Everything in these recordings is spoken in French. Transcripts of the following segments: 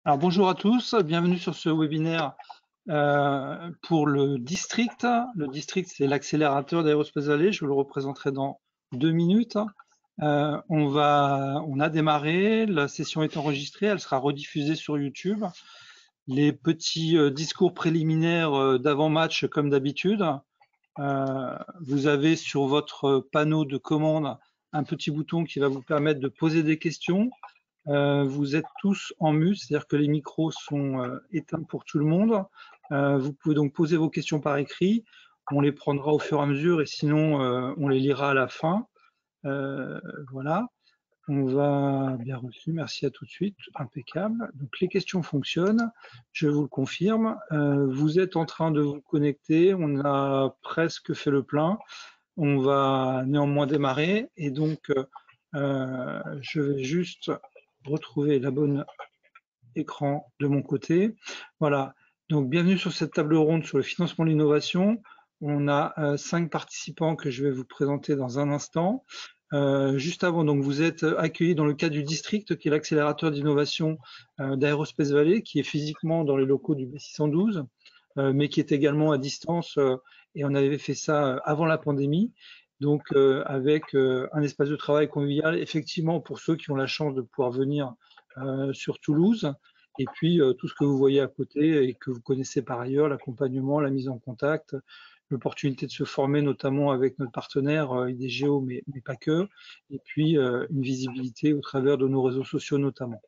Alors bonjour à tous, bienvenue sur ce webinaire pour le district. Le district, c'est l'accélérateur d'Aerospace Valley, je vous le représenterai dans 2 minutes. On a démarré, la session est enregistrée, elle sera rediffusée sur YouTube. Les petits discours préliminaires d'avant-match comme d'habitude. Vous avez sur votre panneau de commande un petit bouton qui va vous permettre de poser des questions. Vous êtes tous en mute, c'est-à-dire que les micros sont éteints pour tout le monde. Vous pouvez donc poser vos questions par écrit. On les prendra au fur et à mesure et sinon on les lira à la fin. Voilà. On va bien reçu. Merci à tout de suite. Impeccable. Donc les questions fonctionnent. Je vous le confirme. Vous êtes en train de vous connecter. On a presque fait le plein. On va néanmoins démarrer et donc je vais juste retrouver la bonne écran de mon côté. Voilà, donc bienvenue sur cette table ronde sur le financement de l'innovation. On a 5 participants que je vais vous présenter dans un instant. Juste avant, donc vous êtes accueillis dans le cadre du district, qui est l'accélérateur d'innovation d'Aerospace Valley, qui est physiquement dans les locaux du B612, mais qui est également à distance, et on avait fait ça avant la pandémie. Donc avec un espace de travail convivial, effectivement, pour ceux qui ont la chance de pouvoir venir sur Toulouse, et puis tout ce que vous voyez à côté et que vous connaissez par ailleurs, l'accompagnement, la mise en contact, l'opportunité de se former notamment avec notre partenaire IDGO, mais pas que, et puis une visibilité au travers de nos réseaux sociaux notamment.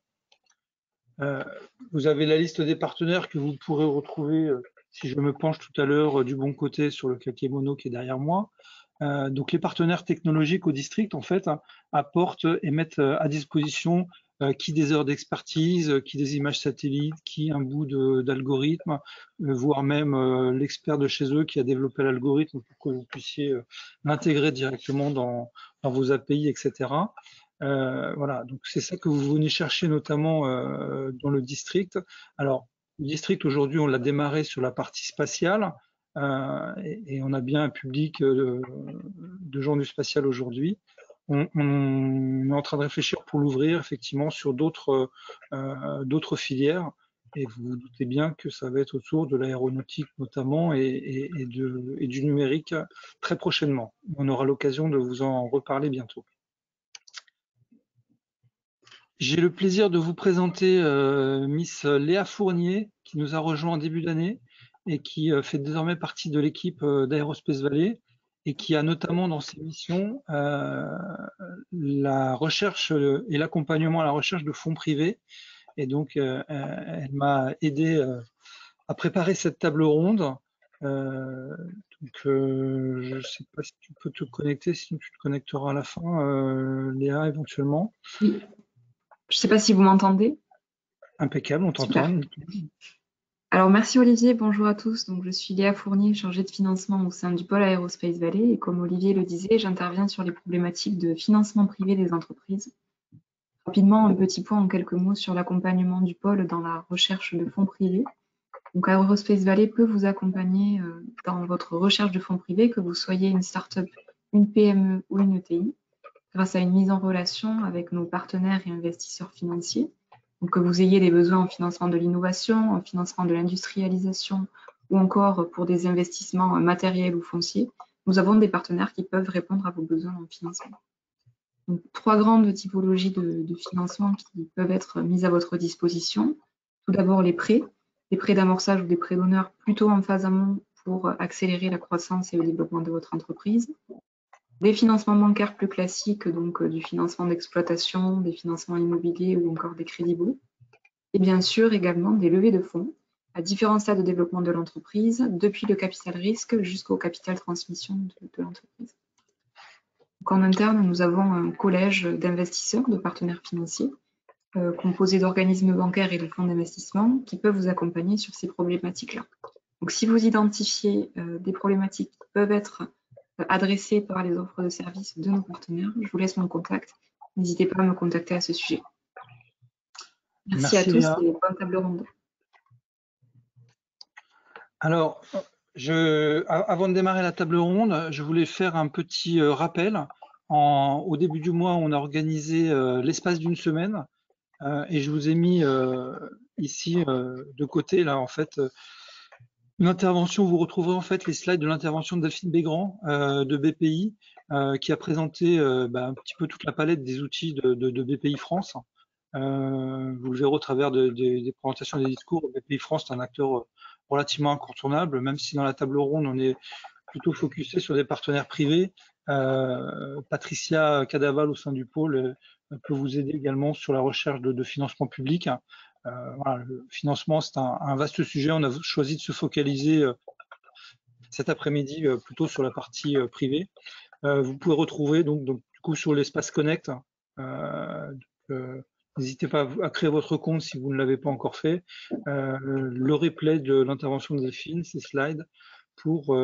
Vous avez la liste des partenaires que vous pourrez retrouver si je me penche tout à l'heure du bon côté sur le kakémono qui est derrière moi. Donc les partenaires technologiques au district en fait apportent et mettent à disposition qui des heures d'expertise, qui des images satellites, qui un bout d'algorithme, voire même l'expert de chez eux qui a développé l'algorithme pour que vous puissiez l'intégrer directement dans vos API, etc. Voilà, donc c'est ça que vous venez chercher notamment dans le district. Alors, le district aujourd'hui, on l'a démarré sur la partie spatiale et on a bien un public de gens du spatial aujourd'hui. On est en train de réfléchir pour l'ouvrir effectivement sur d'autres filières. Et vous vous doutez bien que ça va être autour de l'aéronautique notamment et du numérique très prochainement. On aura l'occasion de vous en reparler bientôt. J'ai le plaisir de vous présenter Miss Léa Fournier, qui nous a rejoint en début d'année et qui fait désormais partie de l'équipe d'Aerospace Valley et qui a notamment dans ses missions la recherche et l'accompagnement à la recherche de fonds privés. Et donc, elle m'a aidé à préparer cette table ronde. Je ne sais pas si tu peux te connecter, sinon tu te connecteras à la fin, Léa, éventuellement. Oui. Je ne sais pas si vous m'entendez. Impeccable, on t'entend. Alors, merci Olivier, bonjour à tous. Donc, je suis Léa Fournier, chargée de financement au sein du pôle Aerospace Valley. Et comme Olivier le disait, j'interviens sur les problématiques de financement privé des entreprises. Rapidement, un petit point en quelques mots sur l'accompagnement du pôle dans la recherche de fonds privés. Donc, Aerospace Valley peut vous accompagner dans votre recherche de fonds privés, que vous soyez une start-up, une PME ou une ETI, grâce à une mise en relation avec nos partenaires et investisseurs financiers. Donc, que vous ayez des besoins en financement de l'innovation, en financement de l'industrialisation ou encore pour des investissements matériels ou fonciers, nous avons des partenaires qui peuvent répondre à vos besoins en financement. Donc, 3 grandes typologies de financement qui peuvent être mises à votre disposition. Tout d'abord, les prêts d'amorçage ou des prêts d'honneur plutôt en phase amont pour accélérer la croissance et le développement de votre entreprise. Des financements bancaires plus classiques, donc du financement d'exploitation, des financements immobiliers ou encore des crédits baux. Et bien sûr également des levées de fonds à différents stades de développement de l'entreprise, depuis le capital risque jusqu'au capital transmission de l'entreprise. Donc en interne, nous avons un collège d'investisseurs, de partenaires financiers, composé d'organismes bancaires et de fonds d'investissement qui peuvent vous accompagner sur ces problématiques-là. Donc si vous identifiez des problématiques qui peuvent être adressées par les offres de services de nos partenaires, je vous laisse mon contact. N'hésitez pas à me contacter à ce sujet. Merci à tous Léa. et bonne table ronde. Alors, avant de démarrer la table ronde, je voulais faire un petit rappel. Au début du mois, on a organisé l'espace d'une semaine et je vous ai mis ici de côté, là, en fait, une intervention, vous retrouverez en fait les slides de l'intervention de Delphine Bégrand de BPI, qui a présenté un petit peu toute la palette des outils de BPI France. Vous le verrez au travers des présentations des discours. BPI France est un acteur relativement incontournable, même si dans la table ronde, on est plutôt focusé sur des partenaires privés. Patricia Cadaval au sein du pôle peut vous aider également sur la recherche de financement public. Voilà, le financement, c'est un vaste sujet. On a choisi de se focaliser cet après-midi plutôt sur la partie privée. Vous pouvez retrouver donc du coup sur l'espace Connect. N'hésitez pas à créer votre compte si vous ne l'avez pas encore fait. Le replay de l'intervention de Delphine, ces slides, pour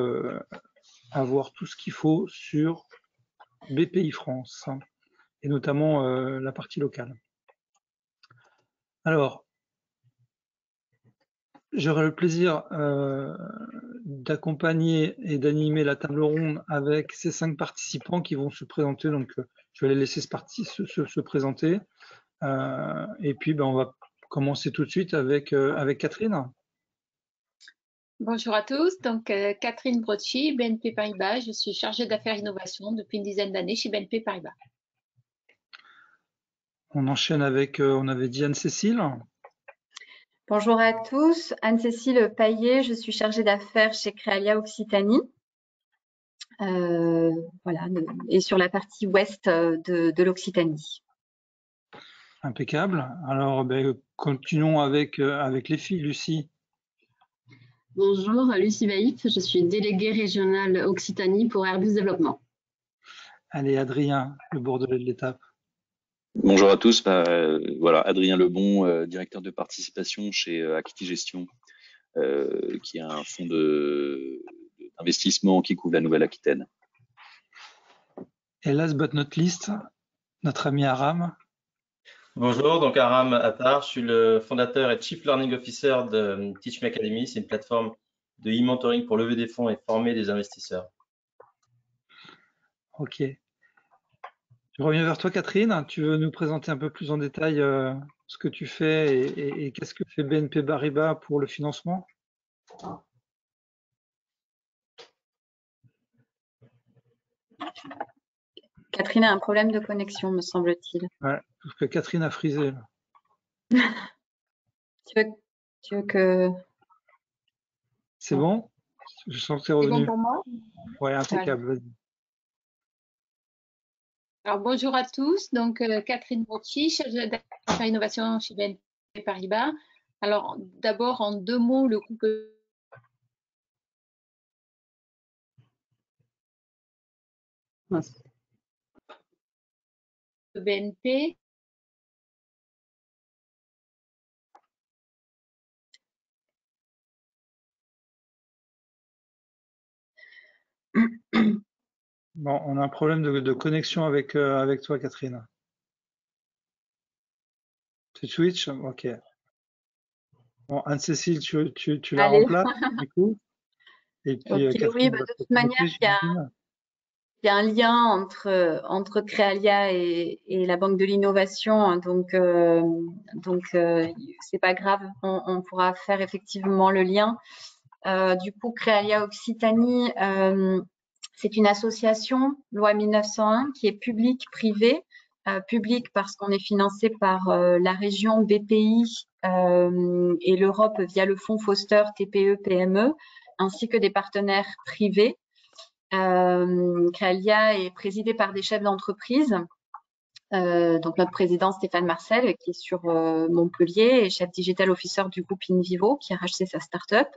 avoir tout ce qu'il faut sur BPI France, et notamment la partie locale. Alors, j'aurai le plaisir d'accompagner et d'animer la table ronde avec ces 5 participants qui vont se présenter. Donc, je vais les laisser se présenter. Et puis, on va commencer tout de suite avec Catherine. Bonjour à tous, donc Catherine Brocci, BNP Paribas. Je suis chargée d'affaires innovation depuis une dizaine d'années chez BNP Paribas. On enchaîne avec, on avait dit Anne-Cécile. Bonjour à tous, Anne-Cécile Paillet, je suis chargée d'affaires chez Créalia Occitanie. Voilà, et sur la partie ouest de l'Occitanie. Impeccable. Alors, continuons avec les filles. Lucie. Bonjour, Lucie Vaïf, je suis déléguée régionale Occitanie pour Airbus Développement. Allez, Adrien, le Bordelais de l'étape. Bonjour à tous, voilà, Adrien Lebon, directeur de participation chez Acti Gestion, qui est un fonds d'investissement qui couvre la Nouvelle-Aquitaine. Et last but not least, notre ami Aram. Bonjour, donc Aram Attar, je suis le fondateur et Chief Learning Officer de Teach Me Academy. C'est une plateforme de e-mentoring pour lever des fonds et former des investisseurs. Ok. Je reviens vers toi, Catherine. Tu veux nous présenter un peu plus en détail ce que tu fais et qu'est-ce que fait BNP Paribas pour le financement? Catherine a un problème de connexion, me semble-t-il. Ouais, parce que Catherine a frisé. Là. tu veux que... C'est bon? Je sens que c'est revenu. C'est bon pour moi? Ouais, impeccable, vas-y. Alors, bonjour à tous, donc Catherine Brocci, chargée d'affaires innovation chez BNP Paribas. Alors, d'abord, en 2 mots, le groupe BNP. Bon, on a un problème de connexion avec toi, Catherine. Tu switches? Ok. Bon, Anne-Cécile, tu la remplaces, du coup. Et puis, okay, Catherine, oui, de toute manière, il y a un lien entre Créalia et la Banque de l'Innovation, donc c'est pas grave, on pourra faire effectivement le lien. Du coup, Créalia Occitanie, c'est une association, loi 1901, qui est publique-privée. Publique parce qu'on est financé par la région BPI et l'Europe via le fonds Foster TPE-PME, ainsi que des partenaires privés. Créalia est présidée par des chefs d'entreprise. Donc notre président Stéphane Marcel, qui est sur Montpellier, et chef digital officer du groupe Invivo, qui a racheté sa start-up.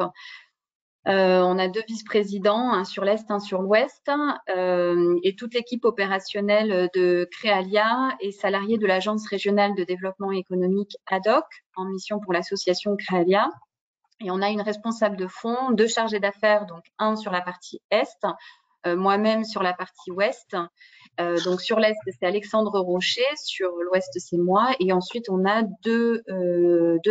On a 2 vice-présidents, un sur l'Est, un sur l'Ouest, et toute l'équipe opérationnelle de Créalia est salariée de l'Agence régionale de développement économique ADOC, en mission pour l'association Créalia. Et on a une responsable de fonds, 2 chargés d'affaires, donc un sur la partie Est, moi-même sur la partie Ouest. Donc sur l'Est, c'est Alexandre Rocher, sur l'Ouest, c'est moi. Et ensuite, on a deux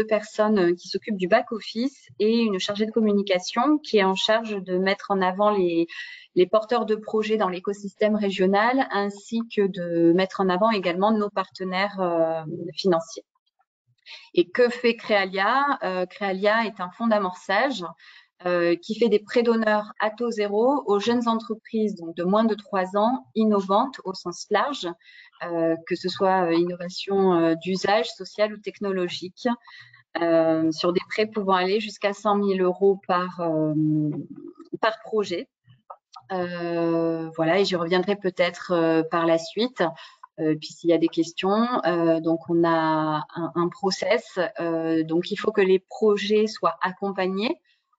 personnes qui s'occupent du back-office et une chargée de communication qui est en charge de mettre en avant les porteurs de projets dans l'écosystème régional, ainsi que de mettre en avant également nos partenaires financiers. Et que fait Créalia? Créalia est un fonds d'amorçage qui fait des prêts d'honneur à taux zéro aux jeunes entreprises donc de moins de 3 ans, innovantes au sens large, que ce soit innovation d'usage, social ou technologique, sur des prêts pouvant aller jusqu'à 100 000 € par projet. Voilà, et j'y reviendrai peut-être par la suite. Puis s'il y a des questions, donc on a un process, donc il faut que les projets soient accompagnés.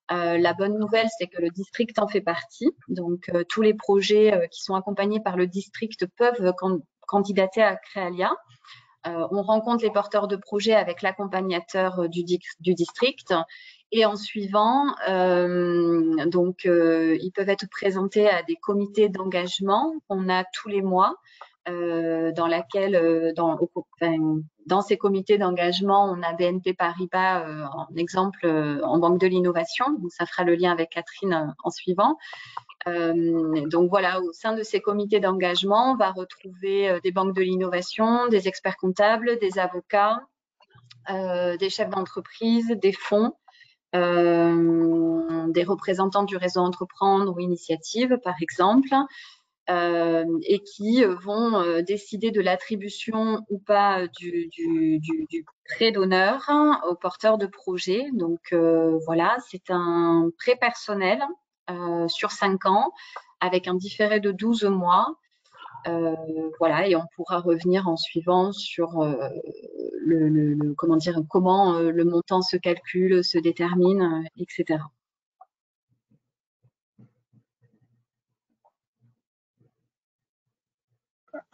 La bonne nouvelle, c'est que le district en fait partie. Donc tous les projets qui sont accompagnés par le district peuvent candidater à Créalia. On rencontre les porteurs de projets avec l'accompagnateur du district. Et en suivant, donc ils peuvent être présentés à des comités d'engagement qu'on a tous les mois. Dans ces comités d'engagement, on a BNP Paribas en exemple en banque de l'innovation. Donc, ça fera le lien avec Catherine en suivant. Donc voilà, au sein de ces comités d'engagement, on va retrouver des banques de l'innovation, des experts comptables, des avocats, des chefs d'entreprise, des fonds, des représentants du réseau Entreprendre ou Initiative, par exemple. Et qui vont décider de l'attribution ou pas du prêt d'honneur aux porteurs de projet. Donc voilà, c'est un prêt personnel sur 5 ans avec un différé de 12 mois. Voilà, et on pourra revenir en suivant sur comment le montant se calcule, se détermine, etc.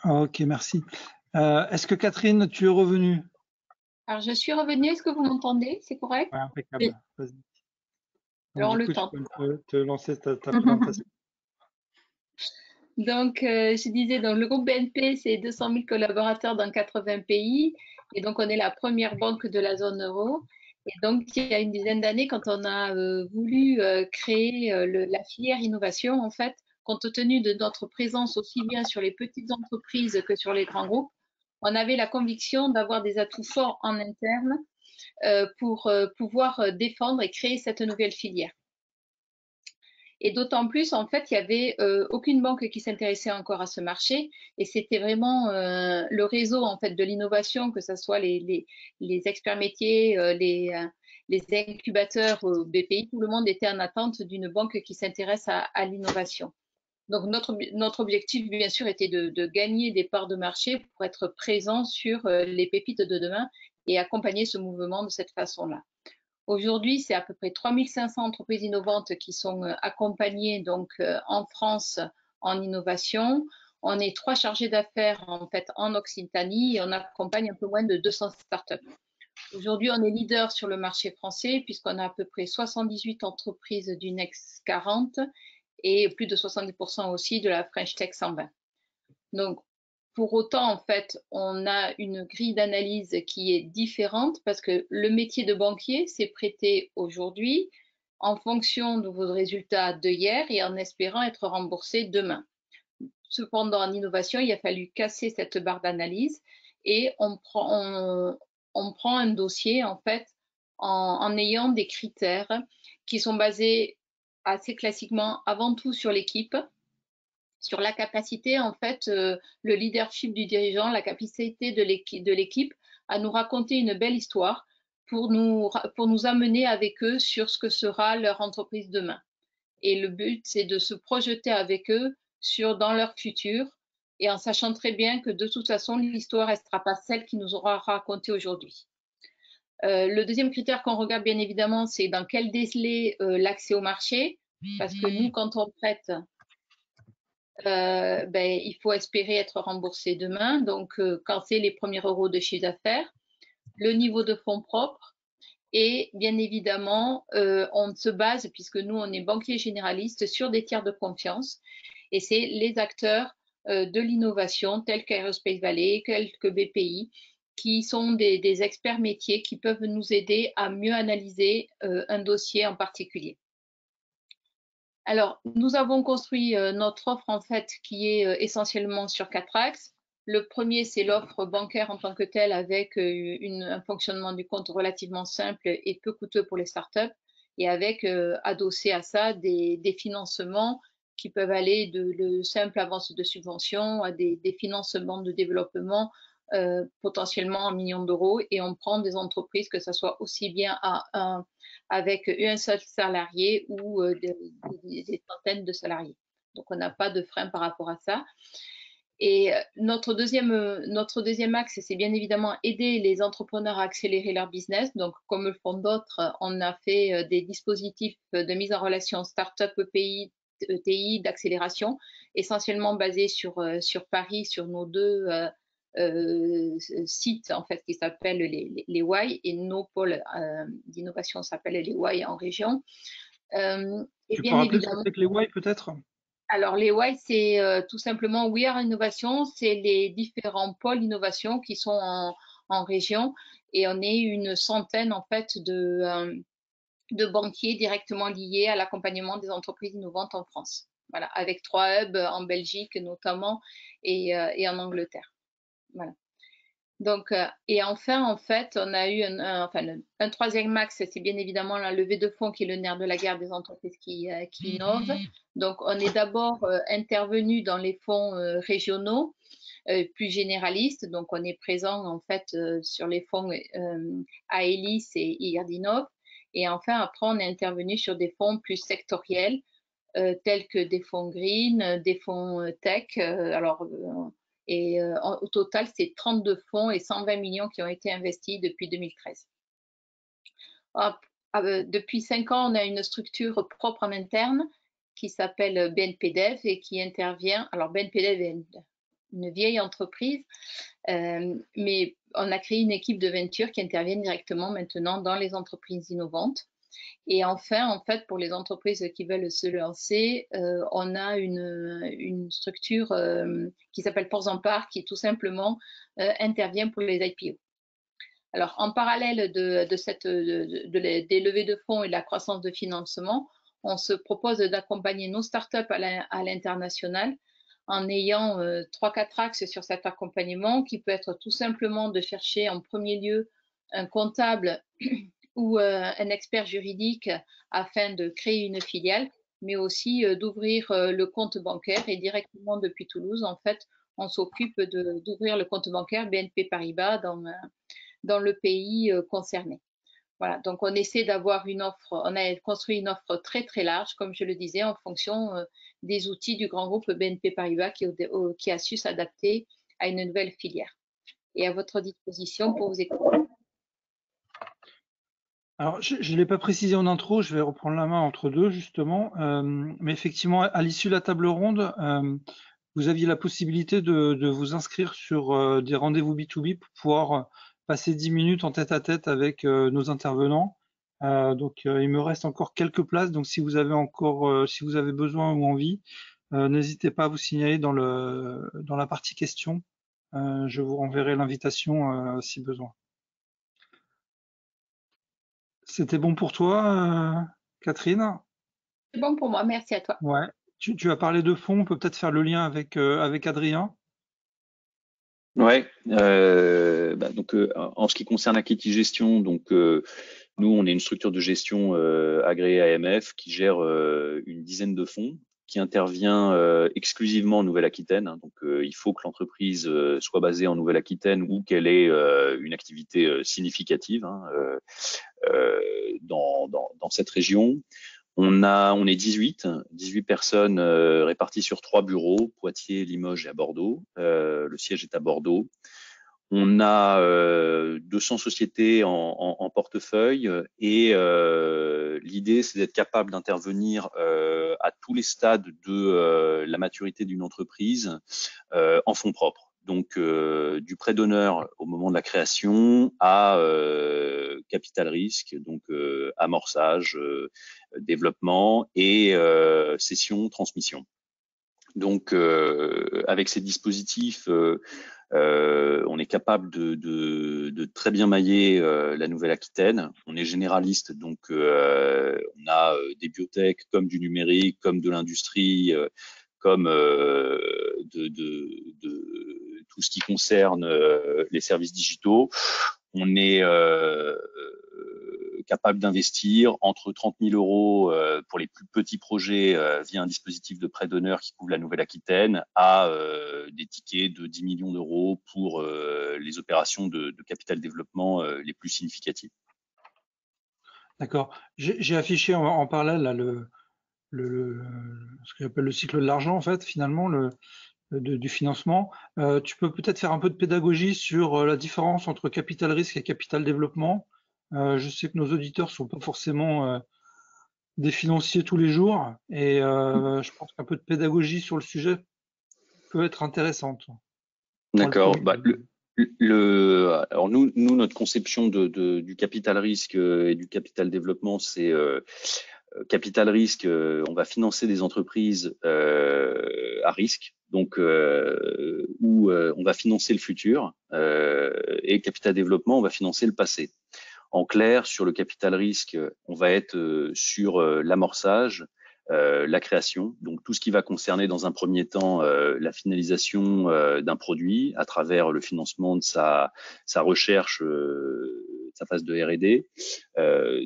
Ok, merci. Est-ce que Catherine, tu es revenue? Alors, je suis revenue. Est-ce que vous m'entendez? C'est correct? Ouais, impeccable. Oui. Vas-y. Alors, Du coup, le temps. tu peux te lancer ta présentation. Donc, je disais, donc, le groupe BNP, c'est 200 000 collaborateurs dans 80 pays. Et donc, on est la première banque de la zone euro. Et donc, il y a une dizaine d'années, quand on a voulu créer la filière innovation, en fait, compte tenu de notre présence aussi bien sur les petites entreprises que sur les grands groupes, on avait la conviction d'avoir des atouts forts en interne pour pouvoir défendre et créer cette nouvelle filière. Et d'autant plus, en fait, il n'y avait aucune banque qui s'intéressait encore à ce marché. Et c'était vraiment le réseau en fait, de l'innovation, que ce soit les experts métiers, les incubateurs BPI, tout le monde était en attente d'une banque qui s'intéresse à l'innovation. Donc, notre objectif, bien sûr, était de gagner des parts de marché pour être présent sur les pépites de demain et accompagner ce mouvement de cette façon-là. Aujourd'hui, c'est à peu près 3500 entreprises innovantes qui sont accompagnées donc en France en innovation. On est 3 chargés d'affaires en fait en Occitanie et on accompagne un peu moins de 200 startups. Aujourd'hui, on est leader sur le marché français puisqu'on a à peu près 78 entreprises du Next 40 et plus de 70% aussi de la French Tech 120. Donc, pour autant, en fait, on a une grille d'analyse qui est différente parce que le métier de banquier s'est prêté aujourd'hui en fonction de vos résultats de hier et en espérant être remboursé demain. Cependant, en innovation, il a fallu casser cette barre d'analyse et on prend un dossier, en fait, en ayant des critères qui sont basés assez classiquement avant tout sur l'équipe, sur la capacité, en fait, le leadership du dirigeant, la capacité de l'équipe à nous raconter une belle histoire pour nous amener avec eux sur ce que sera leur entreprise demain. Et le but, c'est de se projeter avec eux dans leur futur et en sachant très bien que de toute façon, l'histoire ne restera pas celle qui nous aura raconté aujourd'hui. Le deuxième critère qu'on regarde, bien évidemment, c'est dans quel délai l'accès au marché. Parce que nous, quand on prête, il faut espérer être remboursé demain. Donc, quand c'est les premiers euros de chiffre d'affaires, le niveau de fonds propres et bien évidemment, on se base, puisque nous, on est banquier généraliste, sur des tiers de confiance et c'est les acteurs de l'innovation tels qu'Aerospace Valley, tels que BPI, qui sont des experts métiers qui peuvent nous aider à mieux analyser un dossier en particulier. Alors, nous avons construit notre offre en fait qui est essentiellement sur 4 axes. Le premier, c'est l'offre bancaire en tant que telle avec un fonctionnement du compte relativement simple et peu coûteux pour les startups et avec adossé à ça des financements qui peuvent aller de simple avance de subvention à des financements de développement potentiellement en millions d'euros et on prend des entreprises que ce soit aussi bien avec un seul salarié ou des centaines de salariés. Donc on n'a pas de frein par rapport à ça. Et notre deuxième axe, c'est bien évidemment aider les entrepreneurs à accélérer leur business. Donc, comme le font d'autres, on a fait des dispositifs de mise en relation start-up EPI, ETI, d'accélération, essentiellement basés sur Paris, sur nos deux sites en fait qui s'appellent les Y et nos pôles d'innovation s'appellent les Y en région. Tu peux rappeler ce que c'est que les Y peut-être? Alors, les Y, c'est tout simplement We Are Innovation, c'est les différents pôles d'innovation qui sont en région et on est une centaine en fait de banquiers directement liés à l'accompagnement des entreprises innovantes en France. Voilà, avec 3 hubs en Belgique notamment et en Angleterre. Voilà. Donc, et enfin, en fait, on a eu un troisième axe, c'est bien évidemment la levée de fonds qui est le nerf de la guerre des entreprises qui innovent. Donc, on est d'abord intervenu dans les fonds régionaux plus généralistes. Donc, on est présent en fait sur les fonds Aelis et IRDINOV. Et enfin, après, on est intervenu sur des fonds plus sectoriels, tels que des fonds green, des fonds tech. Au total, c'est 32 fonds et 120 millions qui ont été investis depuis 2013. Depuis 5 ans, on a une structure propre en interne qui s'appelle BNP Dev et qui intervient. Alors, BNP Dev est une vieille entreprise, mais on a créé une équipe de venture qui intervient directement maintenant dans les entreprises innovantes. Et enfin, en fait, pour les entreprises qui veulent se lancer, on a une structure qui s'appelle Ports en Part qui tout simplement intervient pour les IPO. Alors, en parallèle des levées de fonds et de la croissance de financement, on se propose d'accompagner nos startups à l'international en ayant 3-4 axes sur cet accompagnement qui peut être tout simplement de chercher en premier lieu un comptable ou un expert juridique afin de créer une filiale, mais aussi d'ouvrir le compte bancaire et directement depuis Toulouse, en fait, on s'occupe d'ouvrir le compte bancaire BNP Paribas dans le pays concerné. Voilà, donc on essaie d'avoir une offre, on a construit une offre très très large, comme je le disais, en fonction des outils du grand groupe BNP Paribas qui a su s'adapter à une nouvelle filière. Et à votre disposition pour vous écouter. Alors, je ne l'ai pas précisé en intro, je vais reprendre la main entre deux, justement. Mais effectivement, à l'issue de la table ronde, vous aviez la possibilité de vous inscrire sur des rendez-vous B2B pour pouvoir passer 10 minutes en tête-à-tête avec nos intervenants. Donc, il me reste encore quelques places. Donc, si vous avez besoin ou envie, n'hésitez pas à vous signaler dans la partie questions. Je vous renverrai l'invitation si besoin. C'était bon pour toi, Catherine? C'est bon pour moi, merci à toi. Ouais. Tu as parlé de fonds, on peut peut-être faire le lien avec Adrien. Ouais. Donc, en ce qui concerne Acquiti Gestion, donc nous, on est une structure de gestion agréée AMF qui gère une dizaine de fonds, qui intervient exclusivement en Nouvelle-Aquitaine. Hein. Donc, il faut que l'entreprise soit basée en Nouvelle-Aquitaine ou qu'elle ait une activité significative hein, dans cette région. On est 18 personnes réparties sur 3 bureaux, Poitiers, Limoges et à Bordeaux. Le siège est à Bordeaux. On a 200 sociétés en portefeuille et l'idée, c'est d'être capable d'intervenir à tous les stades de la maturité d'une entreprise en fonds propres. Donc, du prêt d'honneur au moment de la création à capital risque, donc amorçage, développement et cession, transmission. Donc, avec ces dispositifs, on est capable de très bien mailler la Nouvelle-Aquitaine. On est généraliste, donc on a des biotech comme du numérique, comme de l'industrie, comme tout ce qui concerne les services digitaux, on est capable d'investir entre 30 000 euros pour les plus petits projets via un dispositif de prêt d'honneur qui couvre la Nouvelle-Aquitaine à des tickets de 10 millions d'euros pour les opérations de capital développement les plus significatives. D'accord. J'ai affiché en parallèle là, ce que j'appelle le cycle de l'argent, en fait, finalement, du financement. Tu peux peut-être faire un peu de pédagogie sur la différence entre capital risque et capital développement. Je sais que nos auditeurs sont pas forcément des financiers tous les jours et je pense qu'un peu de pédagogie sur le sujet peut être intéressante. D'accord. Alors nous, notre conception du capital risque et du capital développement, c'est capital risque, on va financer des entreprises à risque, donc où on va financer le futur, et capital développement, on va financer le passé. En clair, sur le capital risque, on va être sur l'amorçage, la création, donc tout ce qui va concerner dans un premier temps la finalisation d'un produit à travers le financement de sa recherche, sa phase de R&D,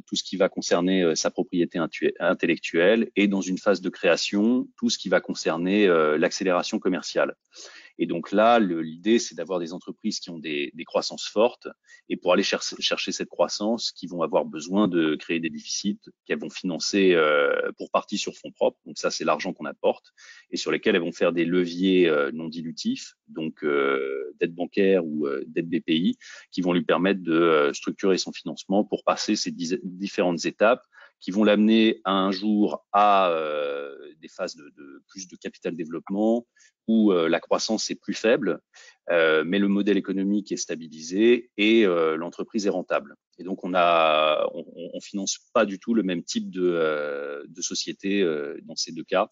tout ce qui va concerner sa propriété intellectuelle, et dans une phase de création, tout ce qui va concerner l'accélération commerciale. Et donc là, l'idée, c'est d'avoir des entreprises qui ont des croissances fortes, et pour aller chercher cette croissance, qui vont avoir besoin de créer des déficits qu'elles vont financer pour partie sur fonds propres. Donc ça, c'est l'argent qu'on apporte, et sur lesquels elles vont faire des leviers non dilutifs, donc dette bancaire ou dette BPI, qui vont lui permettre de structurer son financement pour passer ces différentes étapes qui vont l'amener un jour à des phases de plus de capital développement, où la croissance est plus faible, mais le modèle économique est stabilisé et l'entreprise est rentable. Et donc on finance pas du tout le même type de société dans ces deux cas,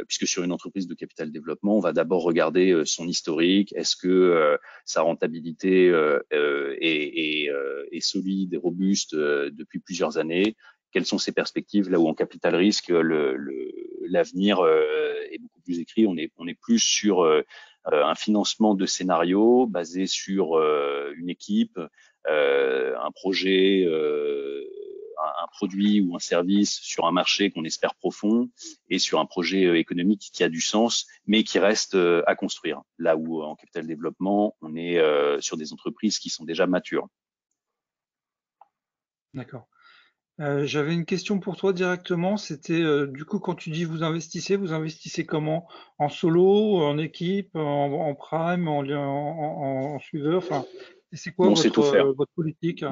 puisque sur une entreprise de capital développement, on va d'abord regarder son historique. Est-ce que sa rentabilité est solide et robuste depuis plusieurs années? Quelles sont ses perspectives, là où en capital risque, l'avenir est beaucoup plus écrit. On est plus sur un financement de scénario basé sur une équipe, un projet, un produit ou un service sur un marché qu'on espère profond, et sur un projet économique qui a du sens, mais qui reste à construire. Là où en capital développement, on est sur des entreprises qui sont déjà matures. D'accord. J'avais une question pour toi directement. C'était du coup, quand tu dis vous investissez comment? En solo, en équipe, en prime, en suiveur? Enfin, c'est quoi On sait tout faire. votre politique?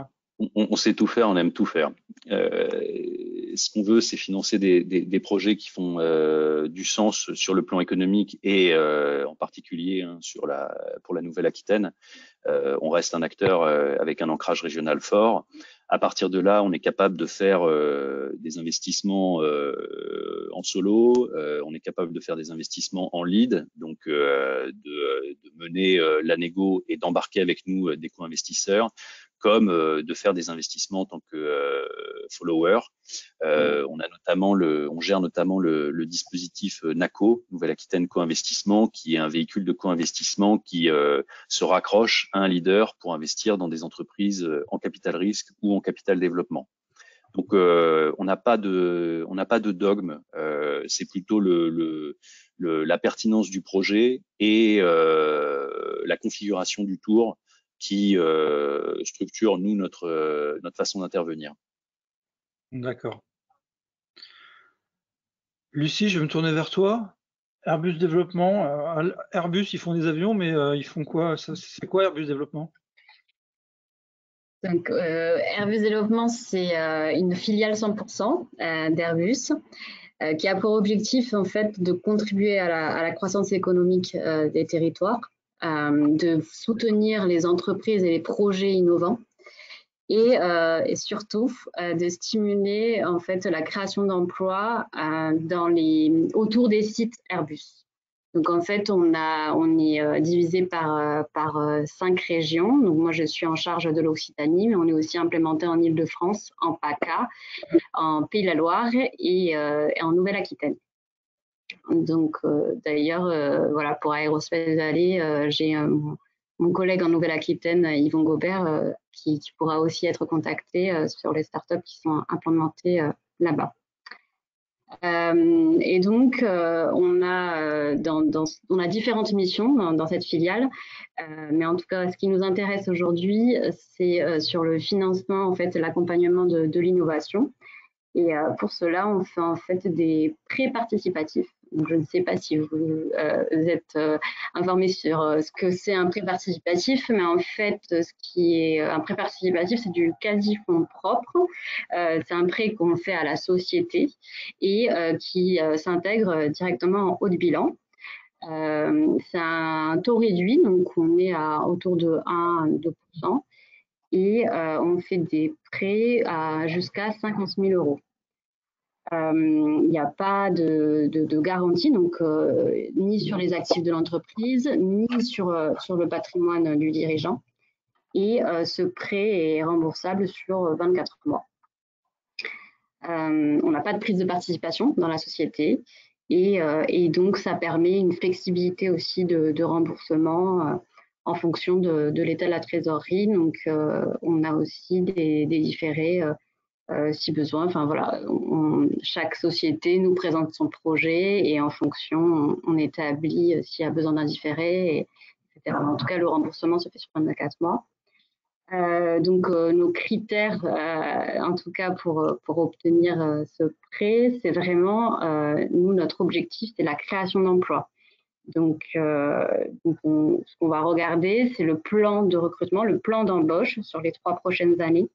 On sait tout faire, on aime tout faire. Ce qu'on veut, c'est financer des projets qui font du sens sur le plan économique, et en particulier pour la Nouvelle-Aquitaine. On reste un acteur avec un ancrage régional fort. À partir de là, on est capable de faire des investissements en solo, on est capable de faire des investissements en lead, donc de mener la négo et d'embarquer avec nous des co-investisseurs, comme de faire des investissements en tant que follower. On gère notamment le dispositif NACO, Nouvelle-Aquitaine Co-Investissement, qui est un véhicule de co-investissement qui se raccroche à un leader pour investir dans des entreprises en capital risque ou en capital développement. Donc on n'a pas de dogme, c'est plutôt la pertinence du projet et la configuration du tour qui structure, nous, notre façon d'intervenir. D'accord. Lucie, je vais me tourner vers toi. Airbus Développement. Airbus, ils font des avions, mais ils font quoi? C'est quoi Airbus Développement? Donc, Airbus Développement, c'est une filiale 100% d'Airbus qui a pour objectif, en fait, de contribuer à la croissance économique des territoires, de soutenir les entreprises et les projets innovants, et surtout de stimuler, en fait, la création d'emplois autour des sites Airbus. Donc, en fait, on est divisé par 5 régions. Donc, moi, je suis en charge de l'Occitanie, mais on est aussi implémenté en Île-de-France, en PACA, en Pays de la Loire et en Nouvelle-Aquitaine. Donc, d'ailleurs, voilà, pour Aerospace Valley, j'ai mon collègue en Nouvelle-Aquitaine, Yvon Gobert, qui pourra aussi être contacté sur les startups qui sont implémentées là-bas. Et donc, on a différentes missions dans cette filiale, mais en tout cas, ce qui nous intéresse aujourd'hui, c'est sur le financement, en fait, l'accompagnement de l'innovation. Et pour cela, on fait en fait des prêts participatifs. Donc, je ne sais pas si vous êtes informés sur ce que c'est un prêt participatif, mais en fait, ce qui est un prêt participatif, c'est du quasi-fonds propre. C'est un prêt qu'on fait à la société et qui s'intègre directement en haut de bilan. C'est un taux réduit, donc on est autour de 1 à 2%. Et on fait des prêts jusqu'à 50 000 euros. Il n'y a pas de garantie, donc ni sur les actifs de l'entreprise, ni sur le patrimoine du dirigeant. Et ce prêt est remboursable sur 24 mois. On n'a pas de prise de participation dans la société et donc ça permet une flexibilité aussi de remboursement en fonction de l'état de la trésorerie. Donc on a aussi des différés si besoin. Enfin voilà, chaque société nous présente son projet et en fonction on établit s'il y a besoin d'un différé, etc. En tout cas, le remboursement se fait sur 24 mois. Donc nos critères, en tout cas pour obtenir ce prêt, c'est vraiment, nous, notre objectif, c'est la création d'emplois. Donc ce qu'on va regarder, c'est le plan de recrutement, le plan d'embauche sur les 3 prochaines années.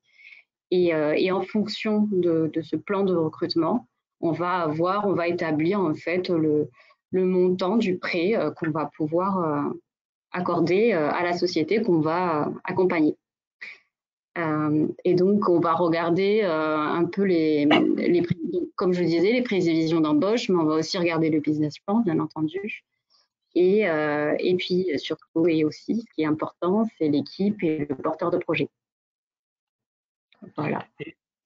Et en fonction de ce plan de recrutement, on va établir en fait le montant du prêt qu'on va pouvoir accorder à la société qu'on va accompagner. Et donc, on va regarder un peu comme je disais, les prévisions d'embauche, mais on va aussi regarder le business plan, bien entendu. Et puis, surtout, et aussi, ce qui est important, c'est l'équipe et le porteur de projet. Voilà.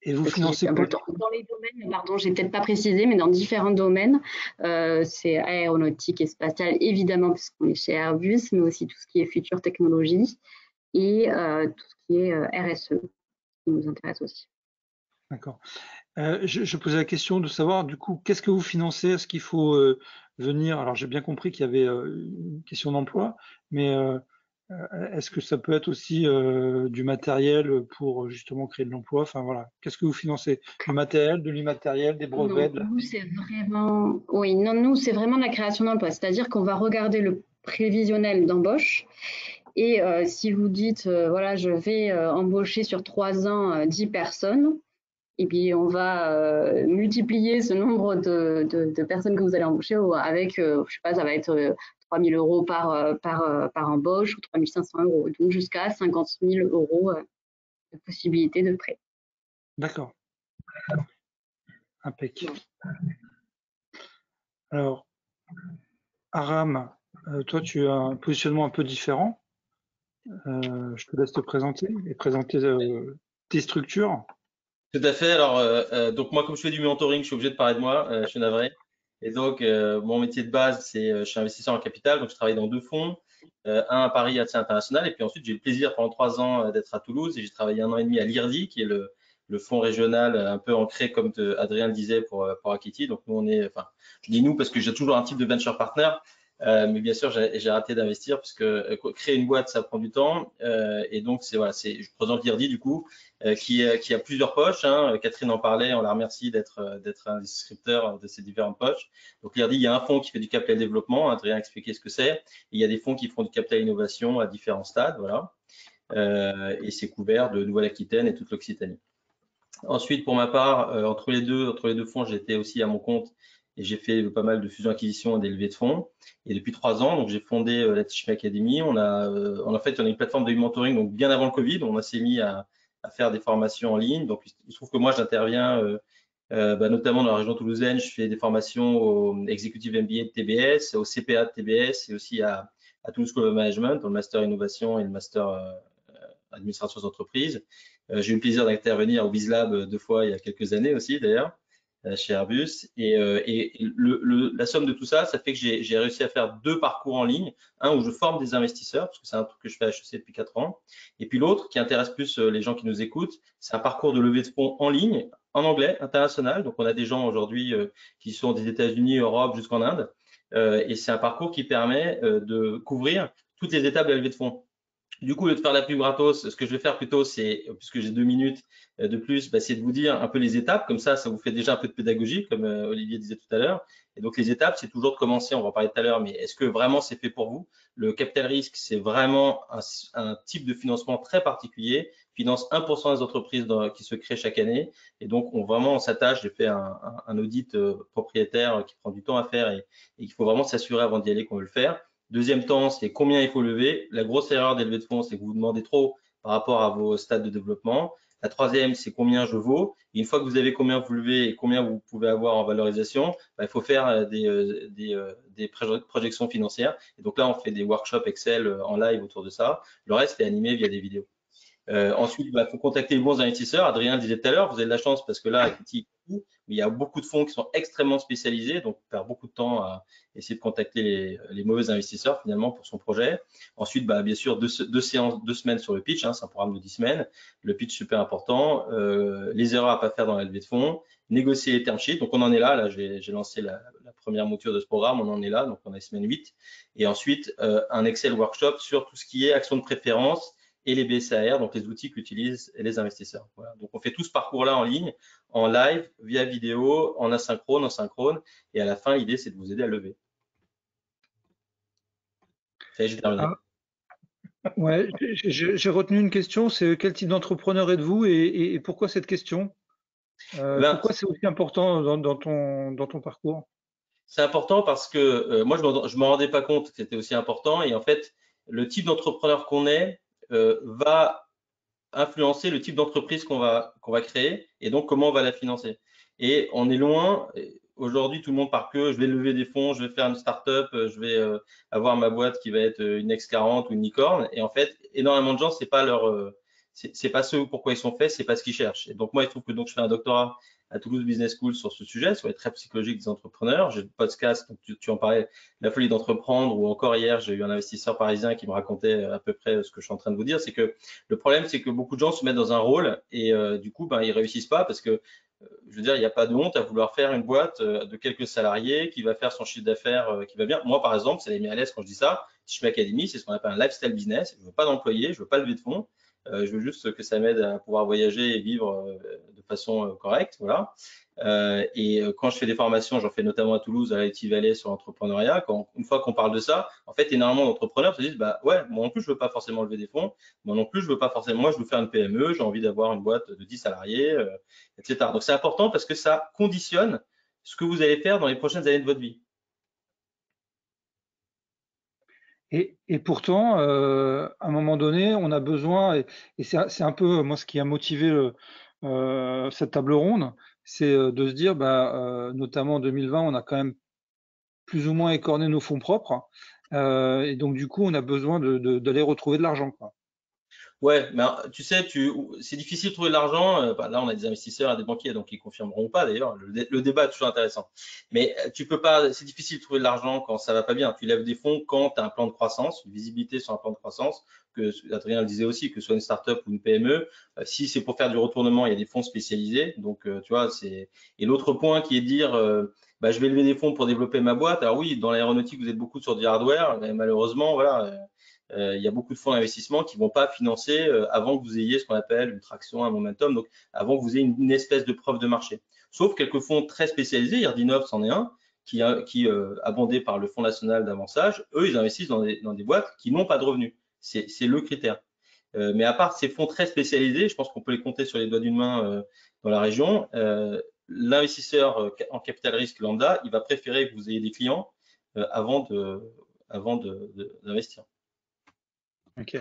Et vous financez quoi? Dans les domaines, pardon, j'ai peut-être pas précisé, mais dans différents domaines, c'est aéronautique et spatiale, évidemment, puisqu'on est chez Airbus, mais aussi tout ce qui est future technologie et tout ce qui est RSE, qui nous intéresse aussi. D'accord. Je posais la question de savoir, du coup, qu'est-ce que vous financez? Est-ce qu'il faut venir? Alors, j'ai bien compris qu'il y avait une question d'emploi, mais est-ce que ça peut être aussi du matériel pour justement créer de l'emploi? Enfin, voilà. Qu'est-ce que vous financez? Du matériel, de l'immatériel, des brevets? Nous, c'est vraiment... Oui, non, nous, c'est vraiment la création d'emploi. C'est-à-dire qu'on va regarder le prévisionnel d'embauche. Et si vous dites, voilà, je vais embaucher sur 3 ans 10 personnes, et puis on va multiplier ce nombre de personnes que vous allez embaucher avec, je sais pas, ça va être 3 000 euros par embauche ou 3 500 euros, donc jusqu'à 50 000 euros de possibilité de prêt. D'accord. Impeccable. Alors, Aram, toi, tu as un positionnement un peu différent. Je te laisse te présenter et présenter tes structures. Tout à fait. Alors, donc moi, comme je fais du mentoring, je suis obligé de parler de moi. Je suis navré. Et donc, mon métier de base, c'est je suis investisseur en capital. Donc, je travaille dans 2 fonds, un à Paris, à International. Et puis ensuite, j'ai eu le plaisir pendant 3 ans d'être à Toulouse. Et j'ai travaillé 1 an et demi à l'IRDI, qui est le fonds régional un peu ancré, comme Adrien le disait, pour Akiti. Donc, nous, je dis nous parce que j'ai toujours un type de venture partner. Mais bien sûr, j'ai arrêté d'investir parce que créer une boîte, ça prend du temps. Et donc, je présente l'IRDI du coup, qui a plusieurs poches. Hein. Catherine en parlait, on la remercie d'être un des souscripteurs de ces différentes poches. Donc, l'IRDI, il y a un fonds qui fait du capital développement. Adrien a expliqué ce que c'est. Et il y a des fonds qui font du capital innovation à différents stades. Voilà. Et c'est couvert de Nouvelle-Aquitaine et toute l'Occitanie. Ensuite, pour ma part, entre les deux fonds, j'étais aussi à mon compte et j'ai fait pas mal de fusions-acquisitions et des levées de fonds. Et depuis 3 ans, donc j'ai fondé la Teach Me Academy. On a une plateforme de mentoring, donc bien avant le Covid, on s'est mis à faire des formations en ligne. Donc il se trouve que moi, j'interviens notamment dans la région toulousaine. Je fais des formations au Executive MBA de TBS, au CPA de TBS et aussi à Toulouse School of Management, dans le Master Innovation et le Master Administration d'entreprise. J'ai eu le plaisir d'intervenir au BizLab 2 fois il y a quelques années aussi d'ailleurs. chez Airbus. Et la somme de tout ça, ça fait que j'ai réussi à faire 2 parcours en ligne. Un où je forme des investisseurs, parce que c'est un truc que je fais à HEC depuis 4 ans. Et puis l'autre, qui intéresse plus les gens qui nous écoutent, c'est un parcours de levée de fonds en ligne, en anglais, international. Donc on a des gens aujourd'hui qui sont des États-Unis, Europe, jusqu'en Inde. Et c'est un parcours qui permet de couvrir toutes les étapes de la levée de fonds. Du coup, au lieu de faire la pub gratos, ce que je vais faire plutôt, c'est, puisque j'ai 2 minutes de plus, c'est de vous dire un peu les étapes. Comme ça vous fait déjà un peu de pédagogie, comme Olivier disait tout à l'heure. Et donc, les étapes, c'est toujours de commencer, on va en parler tout à l'heure, mais est-ce que vraiment c'est fait pour vous? Le capital risque, c'est vraiment un type de financement très particulier, finance 1% des entreprises qui se créent chaque année. Et donc, on s'attache, j'ai fait un audit propriétaire qui prend du temps à faire et qu'il faut vraiment s'assurer avant d'y aller qu'on veut le faire. Deuxième temps, c'est combien il faut lever. La grosse erreur des levées de fonds, c'est que vous demandez trop par rapport à vos stades de développement. La troisième, c'est combien je vaux. Et une fois que vous avez combien vous levez et combien vous pouvez avoir en valorisation, il faut faire des projections financières. Et donc là, on fait des workshops Excel en live autour de ça. Le reste est animé via des vidéos. Ensuite, il faut contacter les bons investisseurs. Adrien le disait tout à l'heure, vous avez de la chance parce que là, il y a beaucoup de fonds qui sont extrêmement spécialisés, donc on perd beaucoup de temps à essayer de contacter les mauvais investisseurs finalement pour son projet. Ensuite, bien sûr, 2 semaines sur le pitch, c'est un programme de 10 semaines. Le pitch, super important. Les erreurs à pas faire dans la levée de fonds. Négocier les term sheets. Donc, on en est là. Là, j'ai lancé la première mouture de ce programme. On en est là. Donc, on est semaine 8. Et ensuite, un Excel workshop sur tout ce qui est action de préférence et les BSAR, donc les outils qu'utilisent les investisseurs. Voilà. Donc, on fait tout ce parcours-là en ligne, en live, via vidéo, en asynchrone, en synchrone. Et à la fin, l'idée, c'est de vous aider à lever. Ça y est, j'ai terminé. Ouais, j'ai retenu une question, c'est quel type d'entrepreneur êtes-vous et pourquoi cette question? Pourquoi c'est aussi important dans ton parcours? C'est important parce que moi, je ne me rendais pas compte que c'était aussi important. Et en fait, le type d'entrepreneur qu'on est va influencer le type d'entreprise qu'on va créer et donc comment on va la financer. Et on est loin. Aujourd'hui, tout le monde part que je vais lever des fonds, je vais faire une start-up, je vais avoir ma boîte qui va être une X40 ou une licorne. Et en fait, énormément de gens, c'est pas c'est pas ce pourquoi ils sont faits, c'est pas ce qu'ils cherchent. Et donc moi, il trouve que donc je fais un doctorat à Toulouse Business School sur ce sujet, sur les traits psychologiques des entrepreneurs. J'ai le podcast, donc tu en parlais, la folie d'entreprendre, ou encore hier, j'ai eu un investisseur parisien qui me racontait à peu près ce que je suis en train de vous dire. C'est que le problème, c'est que beaucoup de gens se mettent dans un rôle et du coup, ils réussissent pas parce que, je veux dire, il n'y a pas de honte à vouloir faire une boîte de quelques salariés qui va faire son chiffre d'affaires qui va bien. Moi, par exemple, ça les met à l'aise quand je dis ça. Si je fais Academy, c'est ce qu'on appelle un lifestyle business. Je ne veux pas d'employés, je ne veux pas lever de fonds. Je veux juste que ça m'aide à pouvoir voyager et vivre de façon correcte. Voilà. Et quand je fais des formations, j'en fais notamment à Toulouse, à l'IT Valley sur l'entrepreneuriat. Une fois qu'on parle de ça, en fait, énormément d'entrepreneurs se disent, ouais, moi non plus, je veux pas forcément lever des fonds. Moi non plus, je veux pas forcément. Moi, je veux faire une PME. J'ai envie d'avoir une boîte de 10 salariés, etc. Donc, c'est important parce que ça conditionne ce que vous allez faire dans les prochaines années de votre vie. Et pourtant, à un moment donné, on a besoin, et c'est un peu moi ce qui a motivé cette table ronde, c'est de se dire, notamment en 2020, on a quand même plus ou moins écorné nos fonds propres, et donc du coup, on a besoin d'aller retrouver de l'argent, quoi. Ouais, mais tu sais, c'est difficile de trouver de l'argent. Là, on a des investisseurs et des banquiers, donc ils confirmeront pas d'ailleurs. Le débat est toujours intéressant. Mais tu peux pas, c'est difficile de trouver de l'argent quand ça va pas bien. Tu lèves des fonds quand tu as un plan de croissance, une visibilité sur un plan de croissance, que Adrien le disait aussi, que ce soit une start-up ou une PME. Si c'est pour faire du retournement, il y a des fonds spécialisés. Donc, tu vois, et l'autre point qui est de dire, je vais lever des fonds pour développer ma boîte. Alors oui, dans l'aéronautique, vous êtes beaucoup sur du hardware, mais malheureusement, voilà. Il y a beaucoup de fonds d'investissement qui ne vont pas financer avant que vous ayez ce qu'on appelle une traction, un momentum, donc avant que vous ayez une espèce de preuve de marché. Sauf quelques fonds très spécialisés, Irdinov c'en est un, qui abondé par le Fonds national d'avançage, eux, ils investissent dans des boîtes qui n'ont pas de revenus. C'est le critère. Mais à part ces fonds très spécialisés, je pense qu'on peut les compter sur les doigts d'une main dans la région, l'investisseur en capital risque lambda, il va préférer que vous ayez des clients avant d'investir. Ok.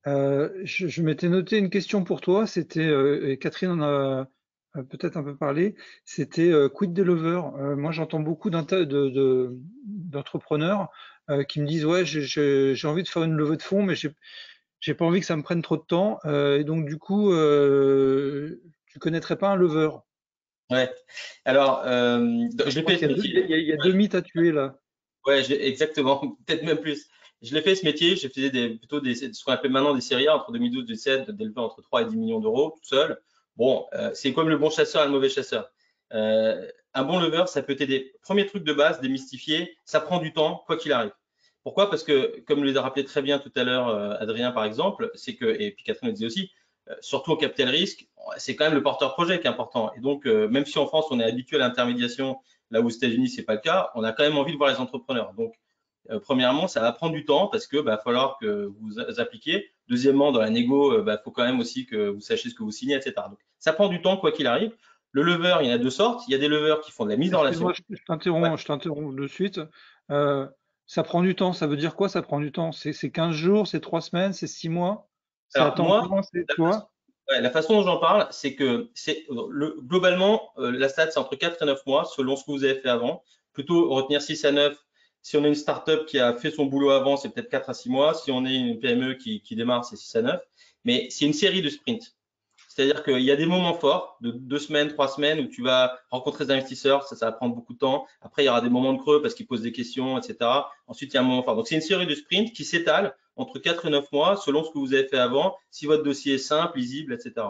Je m'étais noté une question pour toi, c'était, et Catherine en a peut-être un peu parlé, c'était quid des lovers. Moi, j'entends beaucoup d'entrepreneurs qui me disent, ouais, j'ai envie de faire une levée de fonds, mais j'ai pas envie que ça me prenne trop de temps. Et donc, du coup, tu connaîtrais pas un lever? Ouais. Alors, je l'ai fait ce métier. Il y a deux mythes à tuer là. Ouais, exactement, peut-être même plus. Je l'ai fait ce métier, j'ai fait plutôt ce qu'on appelle maintenant des séries A entre 2012 et 2017, d'élever entre 3 et 10 millions d'euros tout seul. Bon, c'est comme le bon chasseur et le mauvais chasseur. Un bon lever, ça peut t'aider. Premier truc de base, démystifier, ça prend du temps, quoi qu'il arrive. Pourquoi? Parce que, comme le rappelait très bien tout à l'heure Adrien par exemple, c'est que, et puis Catherine le disait aussi, surtout au capital risque, c'est quand même le porteur projet qui est important. Et donc, même si en France, on est habitué à l'intermédiation, là où aux États-Unis, c'est pas le cas, on a quand même envie de voir les entrepreneurs. Donc, premièrement, ça va prendre du temps parce que va falloir que vous appliquiez. Deuxièmement, dans la négo, faut quand même aussi que vous sachiez ce que vous signez, etc. Donc, ça prend du temps, quoi qu'il arrive. Le lever, il y en a deux sortes. Il y a des levers qui font de la mise en relation. Je t'interromps de suite. Ça prend du temps, ça veut dire quoi ça prend du temps? C'est 15 jours, c'est 3 semaines, c'est 6 mois? C'est à temps plein, c'est toi? La façon dont j'en parle, c'est que globalement, la stat, c'est entre 4 et 9 mois, selon ce que vous avez fait avant. Plutôt retenir 6 à 9. Si on est une startup qui a fait son boulot avant, c'est peut-être 4 à 6 mois. Si on est une PME qui démarre, c'est 6 à 9. Mais c'est une série de sprints. C'est-à-dire qu'il y a des moments forts de 2 semaines, 3 semaines où tu vas rencontrer des investisseurs, ça va prendre beaucoup de temps. Après, il y aura des moments de creux parce qu'ils posent des questions, etc. Ensuite, il y a un moment fort. Donc, c'est une série de sprints qui s'étale entre 4 et 9 mois selon ce que vous avez fait avant, si votre dossier est simple, lisible, etc.